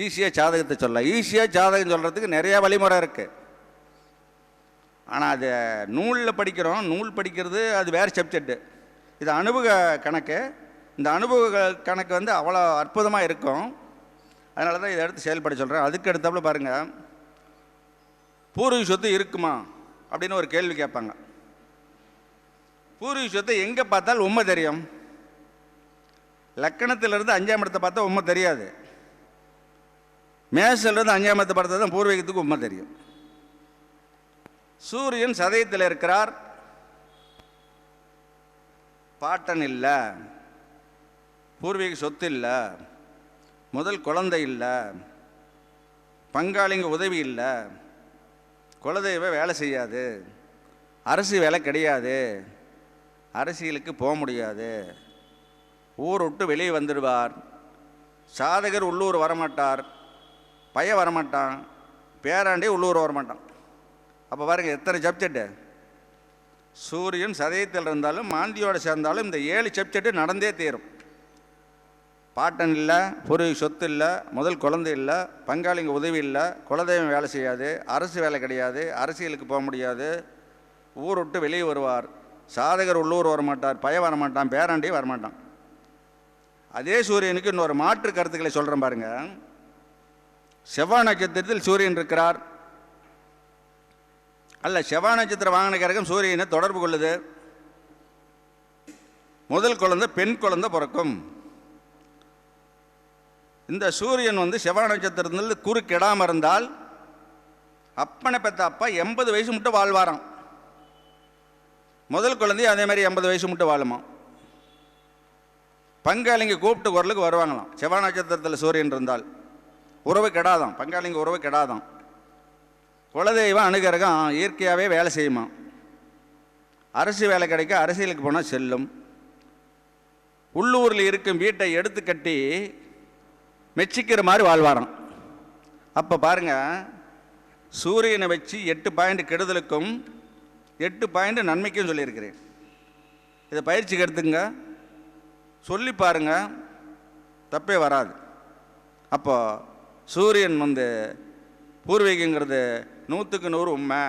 Speaker 2: ஈஸியாக ஜாதகத்தை சொல்லலாம். ஈஸியாக ஜாதகம் சொல்கிறதுக்கு நிறையா வழிமுறை இருக்குது. ஆனால் அது நூலில் படிக்கிறோம், நூல் படிக்கிறது அது வேறு சப்ஜெக்டு. இது அனுபவ கணக்கு. இந்த அனுபவ கணக்கு வந்து அவ்வளோ அற்புதமாக இருக்கும். அதனால தான் இதை எடுத்து செயல்பட சொல்கிறேன். அதுக்கு எடுத்தாப்புல பாருங்கள், பூர்வீக சொத்து இருக்குமா அப்படின்னு ஒரு கேள்வி கேட்பாங்க. பூர்வீக சொத்தை எங்கே பார்த்தால் உண்மை தெரியும். லக்கணத்திலிருந்து 5ஆம் இடத்தை பார்த்தா உண்மை தெரியாது. மேஷத்திலிருந்து 5ஆம் இடத்தை பார்த்தா தான் பூர்வீகத்துக்கு உண்மை தெரியும். சூரியன் சதயத்தில் இருக்கிறார், பாட்டன் இல்லை, பூர்வீக சொத்து இல்லை, முதல் குழந்தை இல்லை, பங்காளிங்க உதவி இல்லை, குலதெய்வ வேலை செய்யாது, அரசு வேலை கிடையாது, அரசியலுக்கு போக முடியாது, ஊர் விட்டு வெளியே வந்துடுவார், சாதகர் உள்ளூர் வரமாட்டார், பையன் வரமாட்டான், பேராண்டே உள்ளூர் வரமாட்டான். அப்போ பாருங்கள் எத்தனை சப்ஜெக்டு. சூரியன் சதயத்தில் இருந்தாலும் மாந்தியோடு சேர்ந்தாலும் இந்த 7 சப்ஜெக்டு நடந்தே தீரும். பாட்டன் இல்லை, பூர்வீக சொத்து இல்லை, முதல் குழந்தை இல்லை, பங்காளிங்க உதவி இல்லை, குலதெய்வம் வேலை செய்யாது, அரசு வேலை கிடையாது, அரசியலுக்கு போக முடியாது, ஊர் விட்டு வெளியே வருவார். சாதகர் உள்ளூர் வரமாட்டார், பய வரமாட்டான், பேராண்டி வரமாட்டான். அதே சூரியனுக்கு இன்னொரு மாற்று கருத்துக்களை சொல்கிறேன் பாருங்க. செவ்வாய் நட்சத்திரத்தில் சூரியன் இருக்கிறார், அல்ல செவ்வாய் நட்சத்திர வாகன கிரகம் சூரியனை தொடர்பு கொள்ளுது. முதல் குழந்தை பெண் குழந்தை பிறக்கும். இந்த சூரியன் செவ்வாய் நட்சத்திரத்தில் குறுக்கிடாமல் இருந்தால் அப்பனை பெற்ற அப்பா 80 வயசு மட்டும் வாழ்வாராம். முதல் குழந்தையும் அதே மாதிரி 80 வயசு மட்டும் வாழுமா. பங்காளிங்க கூப்பிட்டு குரலுக்கு வருவாங்களாம். செவ்வாய் நட்சத்திரத்தில் சூரியன் இருந்தால் உறவு கெடாதான், பங்காளிங்க உறவு கெடாதான். குலதெய்வம் அனுகிரகம் இயற்கையாகவே வேலை செய்யுமா. அரசு வேலை கிடைக்க அரசியலுக்கு போனால் செல்லும். உள்ளூரில் இருக்கும் வீட்டை எடுத்து கட்டி மெச்சிக்கிற மாதிரி வாழ்வாராம். அப்போ பாருங்க, சூரியனை வச்சு 8 பாயிண்ட் கெடுதலுக்கும் 8 பாயிண்ட் நன்மைக்கும் சொல்லியிருக்கிறேன். இதை பயிற்சிக்கு எடுத்துங்க, சொல்லி பாருங்க, தப்பே வராது. அப்போ சூரியன் பூர்வீகங்கிறது 100க்கு 100 உண்மை.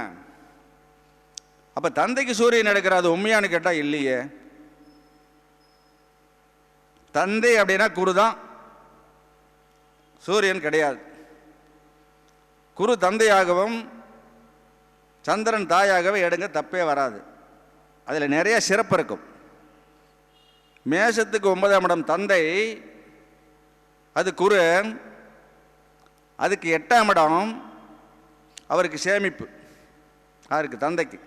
Speaker 2: அப்போ தந்தைக்கு சூரியன் எடுக்கிறது உண்மையானு கேட்டால் இல்லையே. தந்தை அப்படின்னா குரு தான், சூரியன் கிடையாது. குரு தந்தையாகவும் சந்திரன் தாயாகவே எடுங்க, தப்பே வராது. அதில் நிறைய சிறப்பு இருக்கும். மேஷத்துக்கு 9ஆம் இடம் தந்தை, அது குரு. அதுக்கு 8ஆம் இடம் அவருக்கு சேமிப்பு. யாருக்கு? தந்தைக்கு.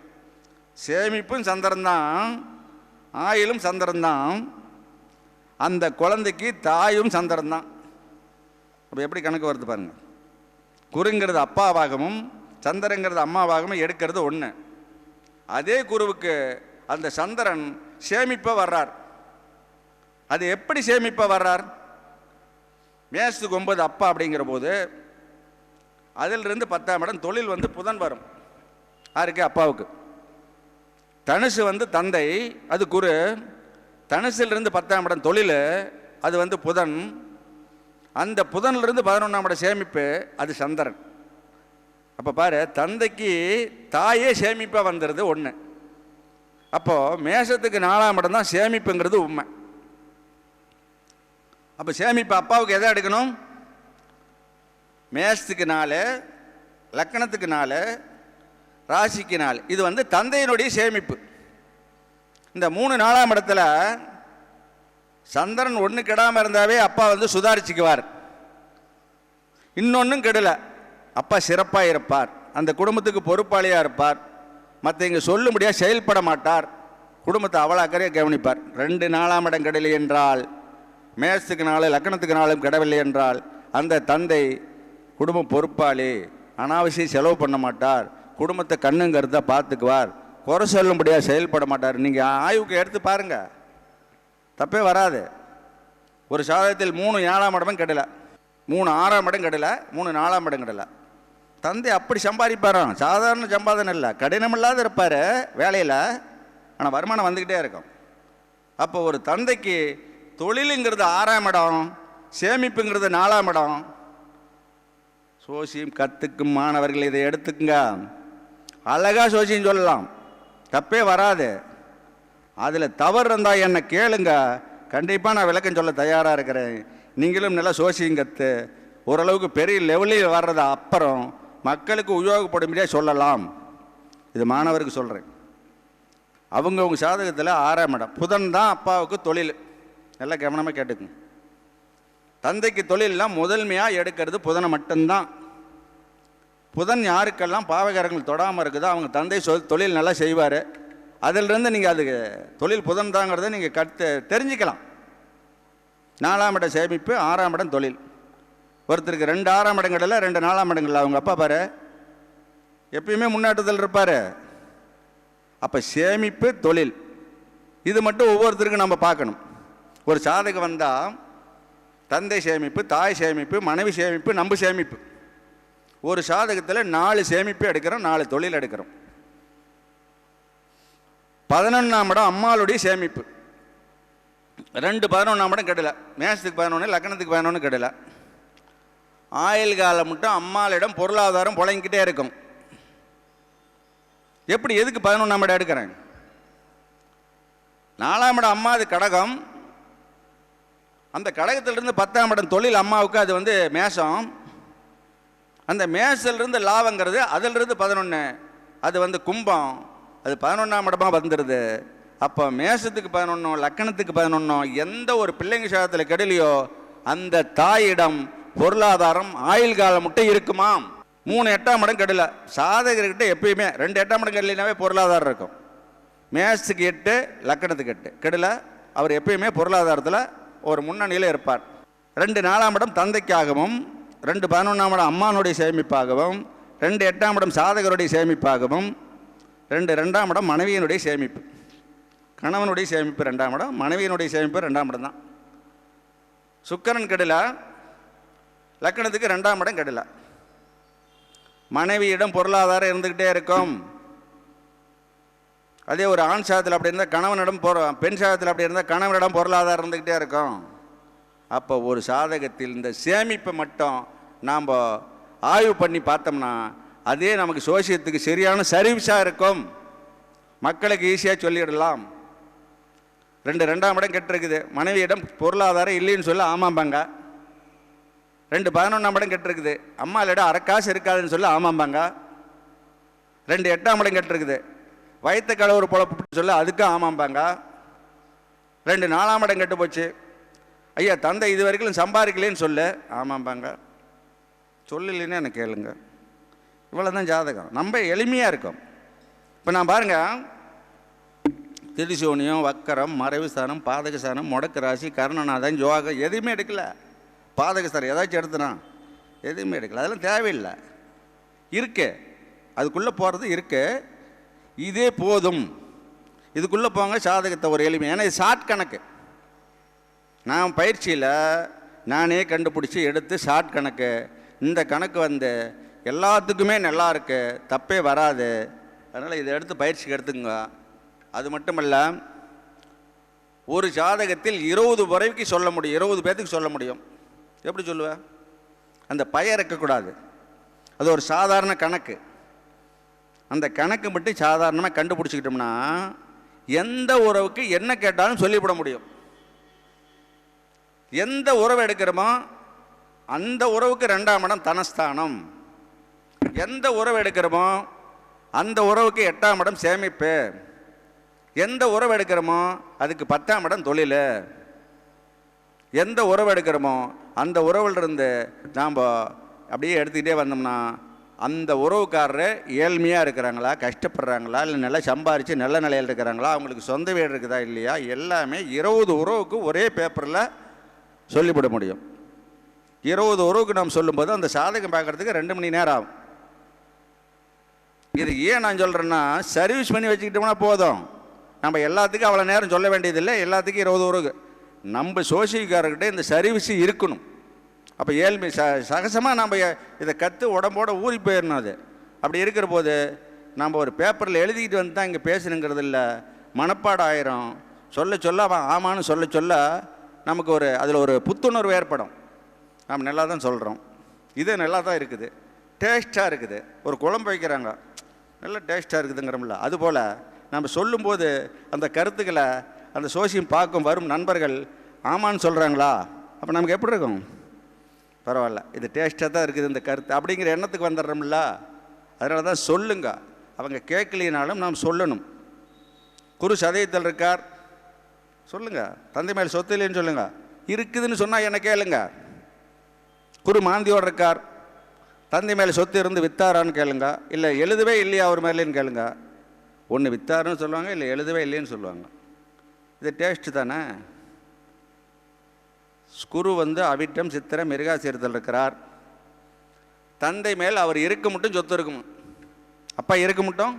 Speaker 2: சேமிப்பும் சந்திரன் தான், ஆயிலும் சந்திரன் தான். அந்த குழந்தைக்கு தாயும் சந்திரன் தான். அப்போ எப்படி கணக்கு வருது பாருங்க. குருங்கிறது அப்பாவாகவும் சந்திரங்கிறது அம்மாவாகவும் எடுக்கிறது ஒன்று. அதே குருவுக்கு அந்த சந்திரன் சேமிப்பாக வர்றார். அது எப்படி சேமிப்பாக வர்றார்? மேஷத்துக்கு 9 அப்பா அப்படிங்கிற போது அதிலிருந்து 10ஆம் இடம் தொழில் புதன் வரும். யாருக்கு? அப்பாவுக்கு. தனுசு தந்தை, அது குரு. தனுசிலிருந்து 10ஆம் இடம் தொழில், அது புதன். அந்த புதனிலிருந்து 11ஆம் இடம் சேமிப்பு, அது சந்திரன். அப்போ பாரு, தந்தைக்கு தாயே சேமிப்பாக வந்துடுது ஒன்று. அப்போது மேஷத்துக்கு 4ஆம் இடம் தான் சேமிப்புங்கிறது உண்மை. அப்போ சேமிப்பு அப்பாவுக்கு எதை எடுக்கணும்? மேஷத்துக்கு 4, லக்கணத்துக்கு 4, ராசிக்கு 4. இது தந்தையினுடைய சேமிப்பு. இந்த 3 4ஆம் இடத்துல சந்திரன் ஒன்று கெடாமல் இருந்தாவே அப்பா சுதாரிச்சுக்குவார். இன்னொன்றும் கெடலை, அப்பா சிறப்பாக இருப்பார், அந்த குடும்பத்துக்கு பொறுப்பாளியாக இருப்பார், மற்றவங்க சொல்லும்படியாக செயல்பட மாட்டார், குடும்பத்தை அவ்வளோ அக்கறையாக கவனிப்பார். 2 4ஆம் இடம் கெடலை என்றால், மேஷத்துக்கு 4 லக்கணத்துக்கு 4 கெடவில்லை என்றால், அந்த தந்தை குடும்பம் பொறுப்பாளி, அனாவசியம் செலவு பண்ண மாட்டார், குடும்பத்தை கண்ணுங்கிறத பார்த்துக்குவார், குறை சொல்லும்படியாக செயல்பட மாட்டார். நீங்கள் ஆய்வுக்கு எடுத்து பாருங்கள், தப்பே வராது. ஒரு சாதகத்தில் 3 4ஆம் இடமும் கெடலை, 3 6ஆம் இடம் கெடலை, 3 4ஆம் இடம் கெடலை. தந்தை அப்படி சம்பாதிப்பாராம். சாதாரண சம்பாதனை இல்லை, கடினமில்லாத இருப்பார் வேலையில், ஆனால் வருமானம் வந்துக்கிட்டே இருக்கும். அப்போ ஒரு தந்தைக்கு தொழிலுங்கிறது 6ஆம் இடம், சேமிப்புங்கிறது 4ஆம் இடம். சோசியம் கற்றுக்கும் மாணவர்கள் இதை எடுத்துக்குங்க, அழகாக சோசியம் சொல்லலாம், தப்பே வராது. அதில் தவறு இருந்தால் என்னை கேளுங்க, கண்டிப்பாக நான் விளக்கம் சொல்ல தயாராக இருக்கிறேன். நீங்களும் நல்லா சோசியம் கற்று ஓரளவுக்கு பெரிய லெவலில் வர்றத அப்புறம் மக்களுக்கு உபயோகப்படும்படியாக சொல்லலாம். இது மாணவருக்கு சொல்கிறேன். அவங்கவுங்க சாதகத்தில் 6ஆம் இடம் புதன் தான் அப்பாவுக்கு தொழில். நல்லா கவனமாக கேட்டுக்குங்க. தந்தைக்கு தொழிலெலாம் முதன்மையாக எடுக்கிறது புதனை மட்டும்தான். புதன் யாருக்கெல்லாம் பாவகாரங்கள் தொடாமல் இருக்குதோ அவங்க தந்தை தொழில் நல்லா செய்வார். அதிலிருந்து நீங்கள் அதுக்கு தொழில் புதன் தாங்கிறத நீங்கள் தெரிஞ்சுக்கலாம். 4ஆம் இடம் சேமிப்பு, 6ஆம் இடம் தொழில். ஒருத்தருக்கு 2 6ஆம் இடங்களில் 2 4ஆம் இடங்களில் அவங்க அப்பா பாரு எப்பயுமே முன்னேற்றத்தில் இருப்பார். அப்போ சேமிப்பு தொழில் இது மட்டும் ஒவ்வொருத்தருக்கும் நம்ம பார்க்கணும். ஒரு சாதகம் வந்தால் தந்தை சேமிப்பு, தாய் சேமிப்பு, மனைவி சேமிப்பு, நம்ம சேமிப்பு. ஒரு சாதகத்தில் 4 சேமிப்பு எடுக்கிறோம், 4 தொழில் எடுக்கிறோம். 11ஆம் இடம் அம்மாளுடைய சேமிப்பு. 2 11ஆம் இடம் கெடலை, மேஷத்துக்கு 11, லக்கணத்துக்கு 11 கெடலை. ஆயுள் காலம் மட்டும் அம்மாளிடம் பொருளாதாரம் புழங்கிக்கிட்டே இருக்கும். எப்படி எதுக்கு 11ஆம் இடம் எடுக்கிறேன்? 4ஆம் இடம் அம்மா, அது கடகம். அந்த கடகத்திலிருந்து 10ஆம் இடம் தொழில் அம்மாவுக்கு, அது வந்து மேஷம். அந்த மேஷத்திலிருந்து லாபங்கிறது அதிலிருந்து 11, அது வந்து கும்பம். அது 11ஆம் இடமாக வந்துடுது. அப்போ மேஷத்துக்கு 11, லக்கணத்துக்கு 11, எந்த ஒரு பிள்ளைங்க சாதத்தில் கெடலையோ அந்த தாயிடம் பொருளாதாரம் ஆயுள் காலம் மட்டும் இருக்குமாம். 3 8ஆம் இடம் கெடல. சாதகர்கிட்ட எப்பயுமே 2 8ஆம் இடம் கெடலினாவே பொருளாதாரம் இருக்கும். மேஷத்துக்கு 8, லக்கணத்துக்கு 8 கெடல, அவர் எப்பயுமே பொருளாதாரத்தில் ஒரு முன்னணியில் இருப்பார். 2 4ஆம் இடம் தந்தைக்காகவும், 2 11ஆம் இடம் அம்மானுடைய சேமிப்பாகவும், 2 8ஆம் இடம் சாதகருடைய சேமிப்பாகவும், 2 2ஆம் இடம் மனைவியினுடைய சேமிப்பு. கணவனுடைய சேமிப்பு 2ஆம் இடம், மனைவியினுடைய சேமிப்பு 2ஆம் இடம் தான். சுக்கிரன் கெடல, லக்கணத்துக்கு 2ஆம் இடம் கெடல. மனைவியிடம் பொருளாதாரம் இருந்துக்கிட்டே இருக்கும். அதே ஒரு ஆண் சாதத்தில் அப்படி இருந்தால் கணவனிடம் பெண் சாதத்தில் அப்படி இருந்தால் கணவனிடம் பொருளாதாரம் இருந்துக்கிட்டே இருக்கும். அப்போ ஒரு சாதகத்தில் இந்த சேமிப்பை மட்டும் நாம் ஆய்வு பண்ணி பார்த்தோம்னா அதே நமக்கு சோசியத்துக்கு சரியான சர்வீஸாக இருக்கும். மக்களுக்கு ஈஸியாக சொல்லிடலாம். 2 2ஆம் இடம் கெட்டிருக்குது, மனைவியிடம் பொருளாதாரம் இல்லைன்னு சொல்ல ஆமாம்பாங்க. 2 11ஆம் இடம் கெட்டிருக்குது, அம்மாவிடம் அரைக்காசு இருக்காதுன்னு சொல்ல ஆமாம்பாங்க. 2 8ஆம் இடம் கெட்டிருக்குது, வயிற்று கலவர பொழப்பு சொல்ல அதுக்கும் ஆமாம்பாங்க. 2 4ஆம் இடம் கெட்டு போச்சு, ஐயா தந்தை இது வரைக்கும் சம்பாதிக்கலேன்னு சொல்ல ஆமாம்பாங்க. சொல்லலைன்னு எனக்கு கேளுங்க. இவ்வளோ தான் ஜாதகம். நம்ம எளிமையாக இருக்கும். இப்போ நான் பாருங்கள், திரிசோனியம், வக்கரம், மறைவுஸ்தானம், பாதகஸ்தானம், முடக்கு ராசி, கர்ணநாதன், யோகம் எதுவுமே எடுக்கல. பாதகஸ்தானம் ஏதாச்சும் எடுத்துனா எதுவுமே எடுக்கல. அதெல்லாம் தேவையில்லை. இருக்கு, அதுக்குள்ளே போகிறது இருக்கு. இதே போதும். இதுக்குள்ளே போங்க சாதகத்தை ஒரு எளிமை. ஏன்னா இது ஷார்ட் கணக்கு. நான் பயிற்சியில் நானே கண்டுபிடிச்சி எடுத்து ஷார்ட் கணக்கு. இந்த கணக்கு வந்து எல்லாத்துக்குமே நல்லா இருக்கு, தப்பே வராது. அதனால் இதை எடுத்து பயிற்சிக்கு எடுத்துங்க. அது மட்டுமல்ல, ஒரு ஜாதகத்தில் 20 வரைக்கும் சொல்ல முடியும், 20 பேர்த்துக்கு சொல்ல முடியும். எப்படி சொல்லுவேன்? அந்த பயம் இருக்கக்கூடாது. அது ஒரு சாதாரண கணக்கு. அந்த கணக்கு மட்டும் சாதாரணமாக கண்டுபிடிச்சிக்கிட்டோம்னா எந்த உறவுக்கு என்ன கேட்டாலும் சொல்லிவிட முடியும். எந்த உறவு எடுக்கிறோமோ அந்த உறவுக்கு 2ஆம் இடம் தனஸ்தானம். எந்த உறவு எடுக்கிறோமோ அந்த உறவுக்கு 8ஆம் இடம் சேமிப்பு. எந்த உறவு எடுக்கிறோமோ அதுக்கு 10ஆம் இடம் தொழில். எந்த உறவு எடுக்கிறோமோ அந்த உறவுலிருந்து நாம் அப்படியே எடுத்துக்கிட்டே வந்தோம்னா அந்த உறவுக்காரரு ஏழ்மையாக இருக்கிறாங்களா, கஷ்டப்படுறாங்களா, இல்லை நல்லா சம்பாரித்து நல்ல நிலையில் இருக்கிறாங்களா, அவங்களுக்கு சொந்த வீடு இருக்குதா இல்லையா, எல்லாமே 20 உறவுக்கு ஒரே பேப்பரில் சொல்லிவிட முடியும். 20 உறவுக்கு நாம் சொல்லும்போது அந்த சாதகம் பார்க்குறதுக்கு 2 மணி நேரம் ஆகும். இது ஏன் நான் சொல்கிறேன்னா, சர்வீஸ் பண்ணி வச்சுக்கிட்டோம்னா போதும். நம்ம எல்லாத்துக்கும் அவ்வளோ நேரம் சொல்ல வேண்டியதில்லை. எல்லாத்துக்கும் 20 உறவு. நம்ம சோசியக்காரர்கிட்ட இந்த சர்வீஸ் இருக்கணும். அப்போ ஏழ்மை சகசமாக நம்ம இதை கற்று உடம்போட ஊறி போயிடணும். அது அப்படி இருக்கிற போது நம்ம ஒரு பேப்பரில் எழுதிக்கிட்டு வந்து தான் இங்கே பேசணுங்கிறது இல்லை, மனப்பாடம் ஆயிரும். சொல்ல சொல்ல அவன் ஆமான்னு சொல்ல சொல்ல நமக்கு ஒரு அதில் ஒரு புத்துணர்வு ஏற்படும். நாம் நல்லா தான் சொல்கிறோம், இது நல்லா தான் இருக்குது, டேஸ்ட்டாக இருக்குது. ஒரு குழம்பு வைக்கிறாங்க, நல்லா டேஸ்ட்டாக இருக்குதுங்கிறோம்ல, அதுபோல் நம்ம சொல்லும்போது அந்த கருத்துக்களை அந்த சோசியம் பார்க்கும் வரும் நண்பர்கள் ஆமான்னு சொல்கிறாங்களா, அப்போ நமக்கு எப்படி இருக்கும்? பரவாயில்ல, இது டேஸ்ட்டாக தான் இருக்குது இந்த கருத்து அப்படிங்கிற எண்ணத்துக்கு வந்துடுறோம்ல. அதனால தான் சொல்லுங்க. அவங்க கேட்கலினாலும் நாம் சொல்லணும். குரு சதயத்தில் இருக்கார் சொல்லுங்கள், தந்தை மேல் சொத்து இல்லைன்னு சொல்லுங்கள். இருக்குதுன்னு சொன்னால் என்ன கேளுங்க. குரு மாந்தியோடு இருக்கார், தந்தை மேலே சொத்து இருந்து வித்தாரான்னு கேளுங்க. இல்லை எழுதவே இல்லையா அவர் மேலேன்னு கேளுங்க. ஒன்று வித்தாருன்னு சொல்லுவாங்க, இல்லை எழுதவே இல்லைன்னு சொல்லுவாங்க. இது டேஸ்ட்டு தானே. குரு வந்து அவிட்டம், சித்திரம், மிருகாசீரத்தில் இருக்கிறார். தந்தை மேல் அவர் இருக்க மட்டும் சொத்து இருக்குமா, அப்பா இருக்க மட்டும்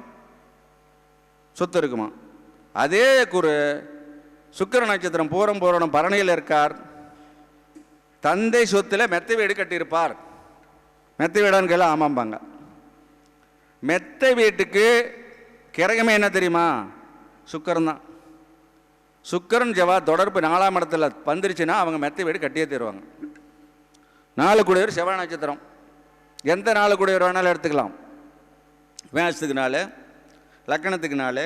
Speaker 2: சொத்து இருக்குமா. அதே குரு சுக்கிர நட்சத்திரம், பூரம், பூரணம், பரணியில் இருக்கார். தந்தை சொத்தில் மெத்தை வீடு கட்டியிருப்பார். மெத்தை வீடான்னு கேள்வி ஆமாம்பாங்க. மெத்தை வீட்டுக்கு கிரகமே என்ன தெரியுமா? சுக்கிரன் தான். சுக்கிரன் செவ்வாய் தொடர்பு 4ஆம் இடத்துல வந்துருச்சுன்னா அவங்க மெத்தை வீடு கட்டியே தருவாங்க. 4 கூடியவர் செவ்வாய் நட்சத்திரம். எந்த 4 கூடியவர் வேணாலும் எடுத்துக்கலாம். மேஷத்துக்கு 4, லக்கணத்துக்கு நாள்,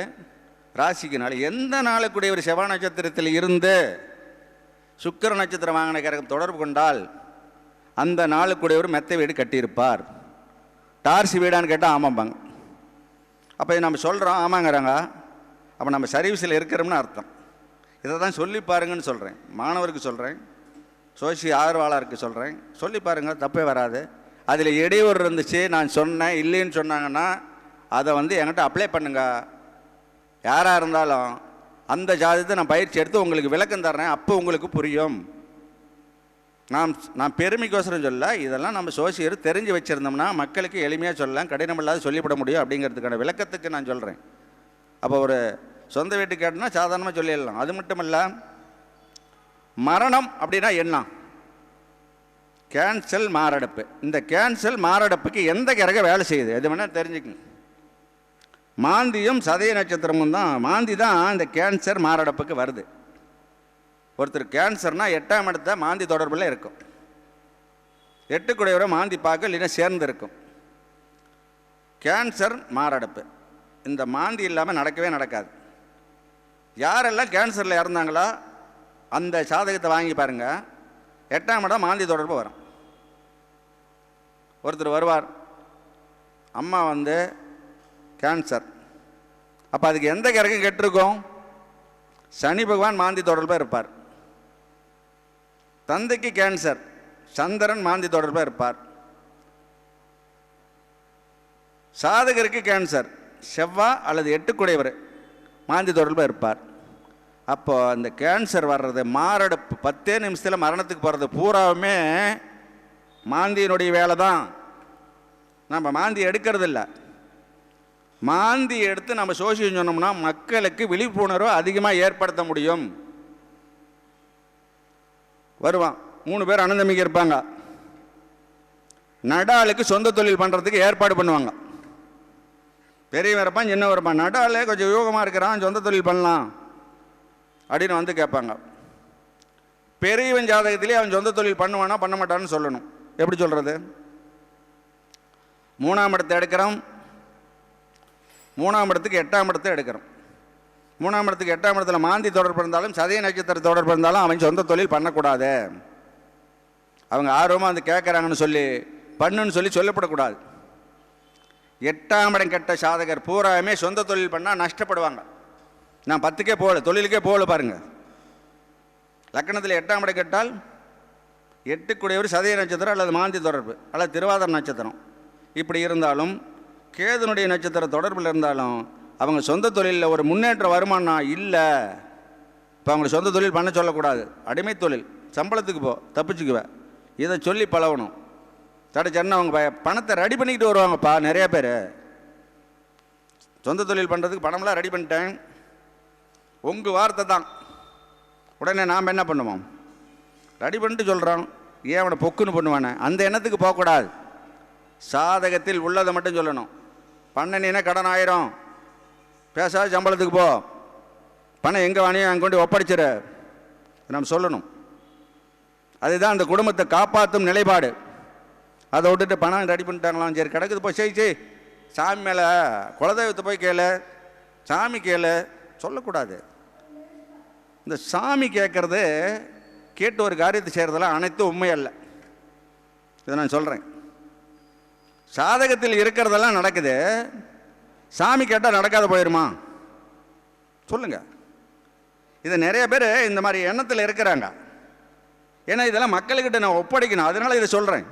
Speaker 2: ராசிக்கு நாள். எந்த நாளுக்குடைய ஒரு செவ்வாய் நட்சத்திரத்தில் இருந்து சுக்கிர நட்சத்திரம் வாங்கின கிரகம் தொடர்பு கொண்டால் அந்த நாளுக்குடைய ஒரு மெத்தை வீடு கட்டியிருப்பார். டார்சி வீடான்னு கேட்டால் ஆமாம்பாங்க. அப்போ நம்ம சொல்கிறோம் ஆமாங்கிறாங்க, அப்போ நம்ம சர்வீஸில் இருக்கிறோம்னு அர்த்தம். இதை தான் சொல்லி பாருங்கன்னு சொல்கிறேன். மாணவருக்கு சொல்கிறேன், சோசி ஆர்வலருக்கு சொல்கிறேன், சொல்லி பாருங்கள், தப்பே வராது. அதில் இடையூறு இருந்துச்சு, நான் சொன்னேன் இல்லைன்னு சொன்னாங்கன்னா அதை என்கிட்ட அப்ளை பண்ணுங்க. யாராக இருந்தாலும் அந்த ஜாதகத்தை நான் பயிற்சி எடுத்து உங்களுக்கு விளக்கம் தர்றேன், அப்போ உங்களுக்கு புரியும். நான் பெருமைக்கோசரம் சொல்ல, இதெல்லாம் நம்ம சோசியர் தெரிஞ்சு வச்சுருந்தோம்னா மக்களுக்கு எளிமையாக சொல்லலாம், கடினம் இல்லாத சொல்லிவிட முடியும் அப்படிங்கிறதுக்கான விளக்கத்துக்கு நான் சொல்கிறேன். அப்போ ஒரு சொந்த வீட்டுக்கு கேட்டோன்னா சாதாரணமாக சொல்லிடலாம். அது மட்டும் இல்லை, மரணம் அப்படின்னா என்ன? கேன்சல் மாரடைப்பு. இந்த கேன்சல் மாரடைப்புக்கு எந்த கிரகம் வேலை செய்யுது எது வேணால் தெரிஞ்சுக்கங்க. மாந்தியும் சதய நட்சத்திரமும் தான். மாந்தி தான் இந்த கேன்சர் மாரடைப்புக்கு வருது. ஒருத்தர் கேன்சர்னால் 8ஆம் இடத்த மாந்தி தொடர்பில் இருக்கும். 8 மாந்தி பார்க்க இல்லைன்னா சேர்ந்து இருக்கும். கேன்சர் மாரடைப்பு இந்த மாந்தி இல்லாமல் நடக்கவே நடக்காது. யாரெல்லாம் கேன்சரில் இறந்தாங்களோ அந்த சாதகத்தை வாங்கி பாருங்கள், 8ஆம் இடம் மாந்தி தொடர்பு வரும். ஒருத்தர் வருவார், அம்மா கேன்சர். அப்போ அதுக்கு எந்த கிரகம் கெட்டிருக்கும்? சனி பகவான் மாந்தி தொடர்பாக இருப்பார். தந்தைக்கு கேன்சர், சந்திரன் மாந்தி தொடர்பாக இருப்பார். சாதகருக்கு கேன்சர், செவ்வாய் அல்லது 8 மாந்தி தொடர்பாக இருப்பார். அப்போ அந்த கேன்சர் வர்றது, மாரடைப்பு 10 நிமிஷத்தில் மரணத்துக்கு போகிறது பூராவுமே மாந்தியினுடைய வேலை தான். நம்ம மாந்தி எடுக்கிறதில்ல. மாந்தி எடுத்து நம்ம சோசியம் சொன்னோம்னா மக்களுக்கு விழிப்புணர்வு அதிகமாக ஏற்படுத்த முடியும். வருவான் 3 பேர் அனந்தமிக்க இருப்பாங்க, நடாலுக்கு சொந்த தொழில் பண்ணுறதுக்கு ஏற்பாடு பண்ணுவாங்க. பெரியவன் இருப்பான், சின்ன இருப்பான். நடாலே கொஞ்சம் யோகமாக இருக்கிறான், சொந்த தொழில் பண்ணலாம் அப்படின்னு கேட்பாங்க. பெரியவன் ஜாதகத்திலே அவன் சொந்த தொழில் பண்ணுவானா பண்ண மாட்டான்னு சொல்லணும். எப்படி சொல்கிறது? 3ஆம் இடத்தை எடுக்கிறோம், 3ஆம் இடத்துக்கு 8ஆம் இடத்தை எடுக்கிறோம். 3ஆம் இடத்துக்கு 8ஆம் இடத்துல மாந்தி தொடர்பு இருந்தாலும் சதய நட்சத்திர தொடர்பு இருந்தாலும் அவன் சொந்த தொழில் பண்ணக்கூடாது. அவங்க ஆர்வமாக கேட்குறாங்கன்னு சொல்லி பண்ணுன்னு சொல்லப்படக்கூடாது. 8ஆம் இடம் கெட்ட சாதகர் பூராமே சொந்த தொழில் பண்ணால் நஷ்டப்படுவாங்க. நான் 10க்கே போகல, தொழிலுக்கே போகல பாருங்கள். லக்கணத்தில் 8ஆம் இடம் கெட்டால் 8 சதய நட்சத்திரம் அல்லது மாந்தி தொடர்பு அல்லது திருவாதிரை நட்சத்திரம் இப்படி இருந்தாலும், கேதுனுடைய நட்சத்திர தொடர்பில் இருந்தாலும் அவங்க சொந்த தொழிலில் ஒரு முன்னேற்ற வருமானம் இல்லை. இப்போ அவங்களை சொந்த தொழில் பண்ண சொல்லக்கூடாது. அடிமை தொழில், சம்பளத்துக்கு போ, தப்பிச்சுக்குவேன், இதை சொல்லி பழகணும். தடைச்சன்னா அவங்க பணத்தை ரெடி பண்ணிக்கிட்டு வருவாங்கப்பா. நிறைய பேர் சொந்த தொழில் பண்ணுறதுக்கு பணம்லாம் ரெடி பண்ணிட்டேன், உங்கள் வார்த்தை தான். உடனே நாம் என்ன பண்ணுவோம்? ரெடி பண்ணிட்டு சொல்கிறோம், ஏன் அவனை பொக்குன்னு பண்ணுவானே, அந்த எண்ணத்துக்கு போகக்கூடாது. சாதகத்தில் உள்ளதை மட்டும் சொல்லணும். பண்ணனா கடன் ஆயிரும், பேசாத சம்பளத்துக்கு போ, பணம் எங்கே வாணியோ அங்கே கொண்டு ஒப்படைச்சிரு நம்ம சொல்லணும். அதுதான் அந்த குடும்பத்தை காப்பாற்றும் நிலைப்பாடு. அதை விட்டுட்டு பணம் ரெடி பண்ணிட்டாங்களாம், சரி கிடக்குது போய் செய் சாமி மேலே குலதெய்வத்தை போய் கேளு, சாமி கேளு சொல்லக்கூடாது. இந்த சாமி கேட்குறது கேட்டு ஒரு காரியத்தை செய்கிறதெல்லாம் அனைத்தும் உண்மை அல்ல. இதை நான் சொல்கிறேன். சாதகத்தில் இருக்கிறதெல்லாம் நடக்குது, சாமி கேட்டால் நடக்காத போயிடுமா? சொல்லுங்கள். இதை நிறைய பேர் இந்த மாதிரி எண்ணத்தில் இருக்கிறாங்க. ஏன்னா இதெல்லாம் மக்கள்கிட்ட நான் ஒப்படைக்கணும், அதனால இதை சொல்கிறேன்.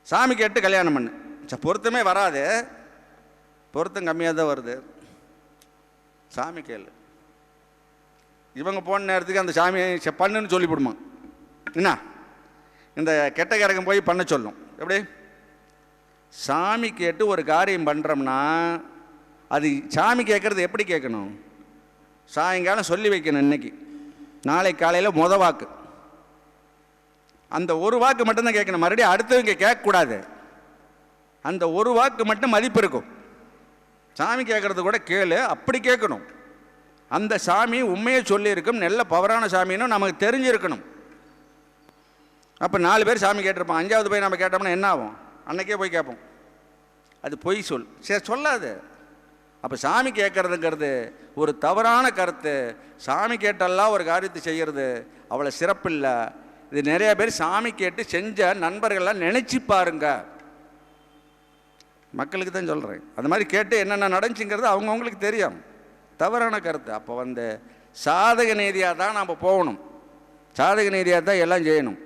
Speaker 2: சாமி கேட்டு கல்யாணம் பண்ணு, பொருத்தமே வராது, பொருத்தம் கம்மியாக தான் வருது. சாமி கேளு. இவங்க போன நேரத்துக்கு அந்த சாமி பண்ணுன்னு சொல்லிவிடுமா? என்ன இந்த கெட்ட கரகம் போய் பண்ண சொல்லும். எப்படி சாமி கேட்டு ஒரு காரியம் பண்ணுறோம்னா அது சாமி கேட்குறது எப்படி கேட்கணும்? சாயங்காலம் சொல்லி வைக்கணும், இன்னைக்கு நாளை காலையில் வாக்கு, அந்த ஒரு வாக்கு மட்டும்தான் கேட்கணும். மறுபடியும் அடுத்தவங்க கேட்கக்கூடாது. அந்த ஒரு வாக்கு மட்டும் மதிப்பு இருக்கும். சாமி கேட்குறது கூட கேளு, அப்படி கேட்கணும். அந்த சாமி உண்மையை சொல்லியிருக்கும், நல்ல பவரான சாமின்னு நமக்கு தெரிஞ்சிருக்கணும். அப்போ 4 பேர் சாமி கேட்டிருப்பான், 5வது போய் நம்ம கேட்டோம்னா என்ன ஆகும்? அன்னைக்கே போய் கேட்போம், அது பொய் சொல். சரி சொல்லாது, அப்போ சாமி கேட்கறதுங்கிறது ஒரு தவறான கருத்து. சாமி கேட்டெல்லாம் ஒரு காரியத்தை செய்கிறது அவ்வளோ சிறப்பில்லை. இது நிறைய பேர் சாமி கேட்டு செஞ்ச நண்பர்கள்லாம் நினச்சி பாருங்க. மக்களுக்கு தான் சொல்கிறேன். அந்த மாதிரி கேட்டு என்னென்ன நடந்துச்சுங்கிறது அவங்கவுங்களுக்கு தெரியும். தவறான கருத்து. அப்போ சாதக நீதியாக தான் நாம் போகணும். சாதக நீதியாக தான் எல்லாம் செய்யணும்.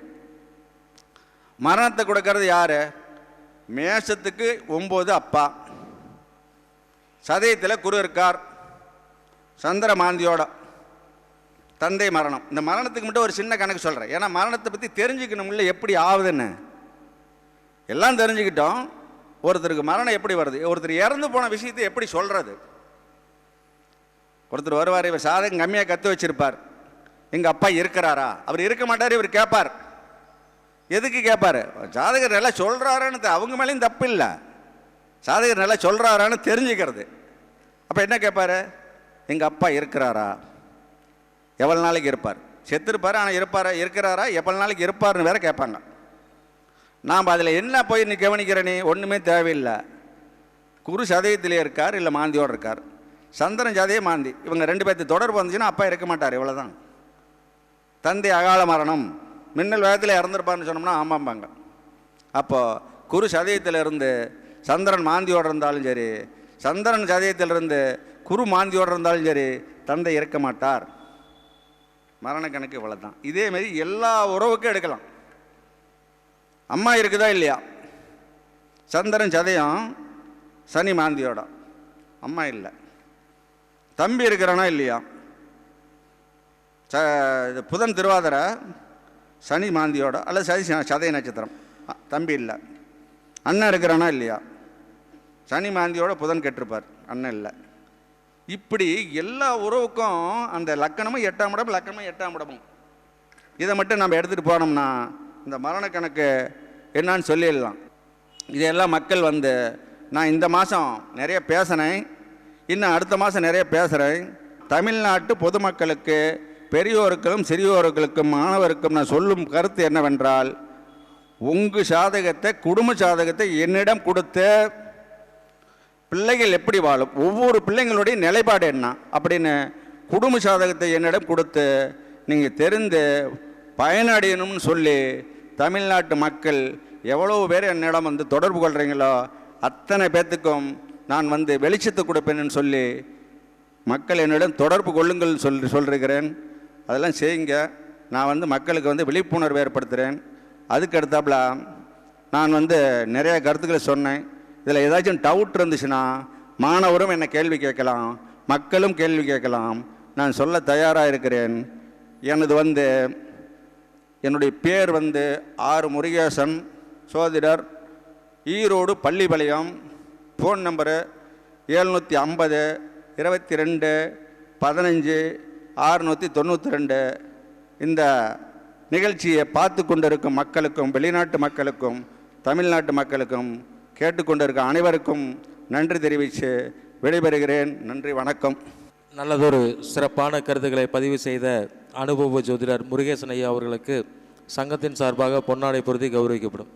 Speaker 2: மரணத்தை கொடுக்கறது யார்? மேஷத்துக்கு 9 அப்பா, சதயத்தில் குரு இருக்கார், சந்திர மாந்தியோட தந்தை மரணம். இந்த மரணத்துக்கு மட்டும் ஒரு சின்ன கணக்கு சொல்கிறேன். ஏன்னா மரணத்தை பற்றி தெரிஞ்சுக்கணும்ல, எப்படி ஆகுதுன்னு. எல்லாம் தெரிஞ்சுக்கிட்டோம். ஒருத்தருக்கு மரணம் எப்படி வருது, ஒருத்தர் இறந்து போன விஷயத்தை எப்படி சொல்கிறது. ஒருத்தர் வருவார், இவர் சாதகம் கம்மியாக கற்று வச்சிருப்பார். எங்கள் அப்பா இருக்கிறாரா? அவர் இருக்க மாட்டார். இவர் கேட்பார். எதுக்கு கேட்பார்? ஜாதகர் நல்லா சொல்கிறாரான்னு. அவங்க மேலேயும் தப்பு இல்லை, ஜாதகர் நல்லா சொல்கிறாரான்னு தெரிஞ்சுக்கிறது. அப்போ என்ன கேட்பார்? எங்கள் அப்பா இருக்கிறாரா? எவ்வளோ நாளைக்கு இருப்பார்? செத்துருப்பார், ஆனால் இருக்கிறாரா? எவ்வளோ நாளைக்கு இருப்பார்னு வேற கேட்பாங்க. நாம் அதில் என்ன போய் நீ கவனிக்கிறனே? ஒன்றுமே தேவையில்லை. குரு சதயத்திலே இருக்கார், இல்லை மாந்தியோடு இருக்கார். சந்திரன் சதய மாந்தி, இவங்க 2 பேர்த்து தொடர்பு வந்துச்சுன்னா அப்பா இருக்க மாட்டார். இவ்வளோதான். தந்தை அகால மரணம், மின்னல் வேகத்தில் இறந்துருப்பார்னு சொன்னோம்னா ஆமாம்பாங்க. அப்போது குரு சதயத்திலிருந்து சந்திரன் மாந்தியோடு இருந்தாலும் சரி, சந்திரன் சதயத்திலிருந்து குரு மாந்தியோடு இருந்தாலும் சரி, தந்தை இருக்க மாட்டார். மரண கணக்கு இவ்வளோ தான். இதேமாரி எல்லா உறவுக்கும் எடுக்கலாம். அம்மா இருக்குதா இல்லையா? சந்திரன் சதயம், சனி மாந்தியோட, அம்மா இல்லை. தம்பி இருக்கிறானா இல்லையா? இது புதன் திருவாதிரை, சனி மாந்தியோட அல்லது சதய நட்சத்திரம், தம்பி இல்லை. அண்ணன் இருக்கிறானா இல்லையா? சனி மாந்தியோட புதன் கெட்டிருப்பார், அண்ணன் இல்லை. இப்படி எல்லா உறவுக்கும் அந்த லக்கணமும் 8ஆம் இடம், லக்கணமும் 8ஆம் இடமும். இதை மட்டும் நம்ம எடுத்துகிட்டு போனோம்னா இந்த மரண கணக்கு என்னான்னு சொல்லிடலாம். இதெல்லாம் மக்கள் நான் இந்த மாதம் நிறைய பேசினேன், இன்னும் அடுத்த மாதம் நிறைய பேசுகிறேன். தமிழ்நாட்டு பொதுமக்களுக்கு, பெரியோருக்கும் சிறியோர்களுக்கும் மாணவருக்கும் நான் சொல்லும் கருத்து என்னவென்றால், உங்கள் சாதகத்தை, குடும்ப சாதகத்தை என்னிடம் கொடுத்து பிள்ளைகள் எப்படி வாழும், ஒவ்வொரு பிள்ளைங்களுடைய நிலைப்பாடு என்ன அப்படின்னு குடும்ப சாதகத்தை என்னிடம் கொடுத்து நீங்கள் தெரிந்து பயனடையணும்னு சொல்லி தமிழ்நாட்டு மக்கள் எவ்வளோ பேர் என்னிடம் தொடர்பு கொள்கிறீங்களோ அத்தனை பேர்த்துக்கும் நான் வெளிச்சத்தை கொடுப்பேன்னு சொல்லி மக்கள் என்னிடம் தொடர்பு கொள்ளுங்கள் சொல்லிருக்கிறேன். அதெல்லாம் செய்யுங்க. நான் மக்களுக்கு விழிப்புணர்வு ஏற்படுத்துகிறேன். அதுக்கு அடுத்தாப்புல நான் நிறைய கருத்துக்களை சொன்னேன். இதில் ஏதாச்சும் டவுட் இருந்துச்சுன்னா மாணவரும் என்னை கேள்வி கேட்கலாம், மக்களும் கேள்வி கேட்கலாம். நான் சொல்ல தயாராக இருக்கிறேன். எனது என்னுடைய பேர் ஆர் முருகேசன், சோதிடர், ஈரோடு பள்ளிப்பாளையம். Phone number 750 22 15 692. இந்த நிகழ்ச்சியை பார்த்து கொண்டிருக்கும் மக்களுக்கும், வெளிநாட்டு மக்களுக்கும், தமிழ்நாட்டு மக்களுக்கும், கேட்டுக்கொண்டிருக்க அனைவருக்கும் நன்றி தெரிவித்து விடைபெறுகிறேன். நன்றி, வணக்கம்.
Speaker 1: நல்லதொரு சிறப்பான கருத்துக்களை பதிவு செய்த அனுபவ ஜோதிடர் முருகேசன் ஐயா அவர்களுக்கு சங்கத்தின் சார்பாக பொன்னாடை பொருத்தி கௌரவிக்கப்படும்.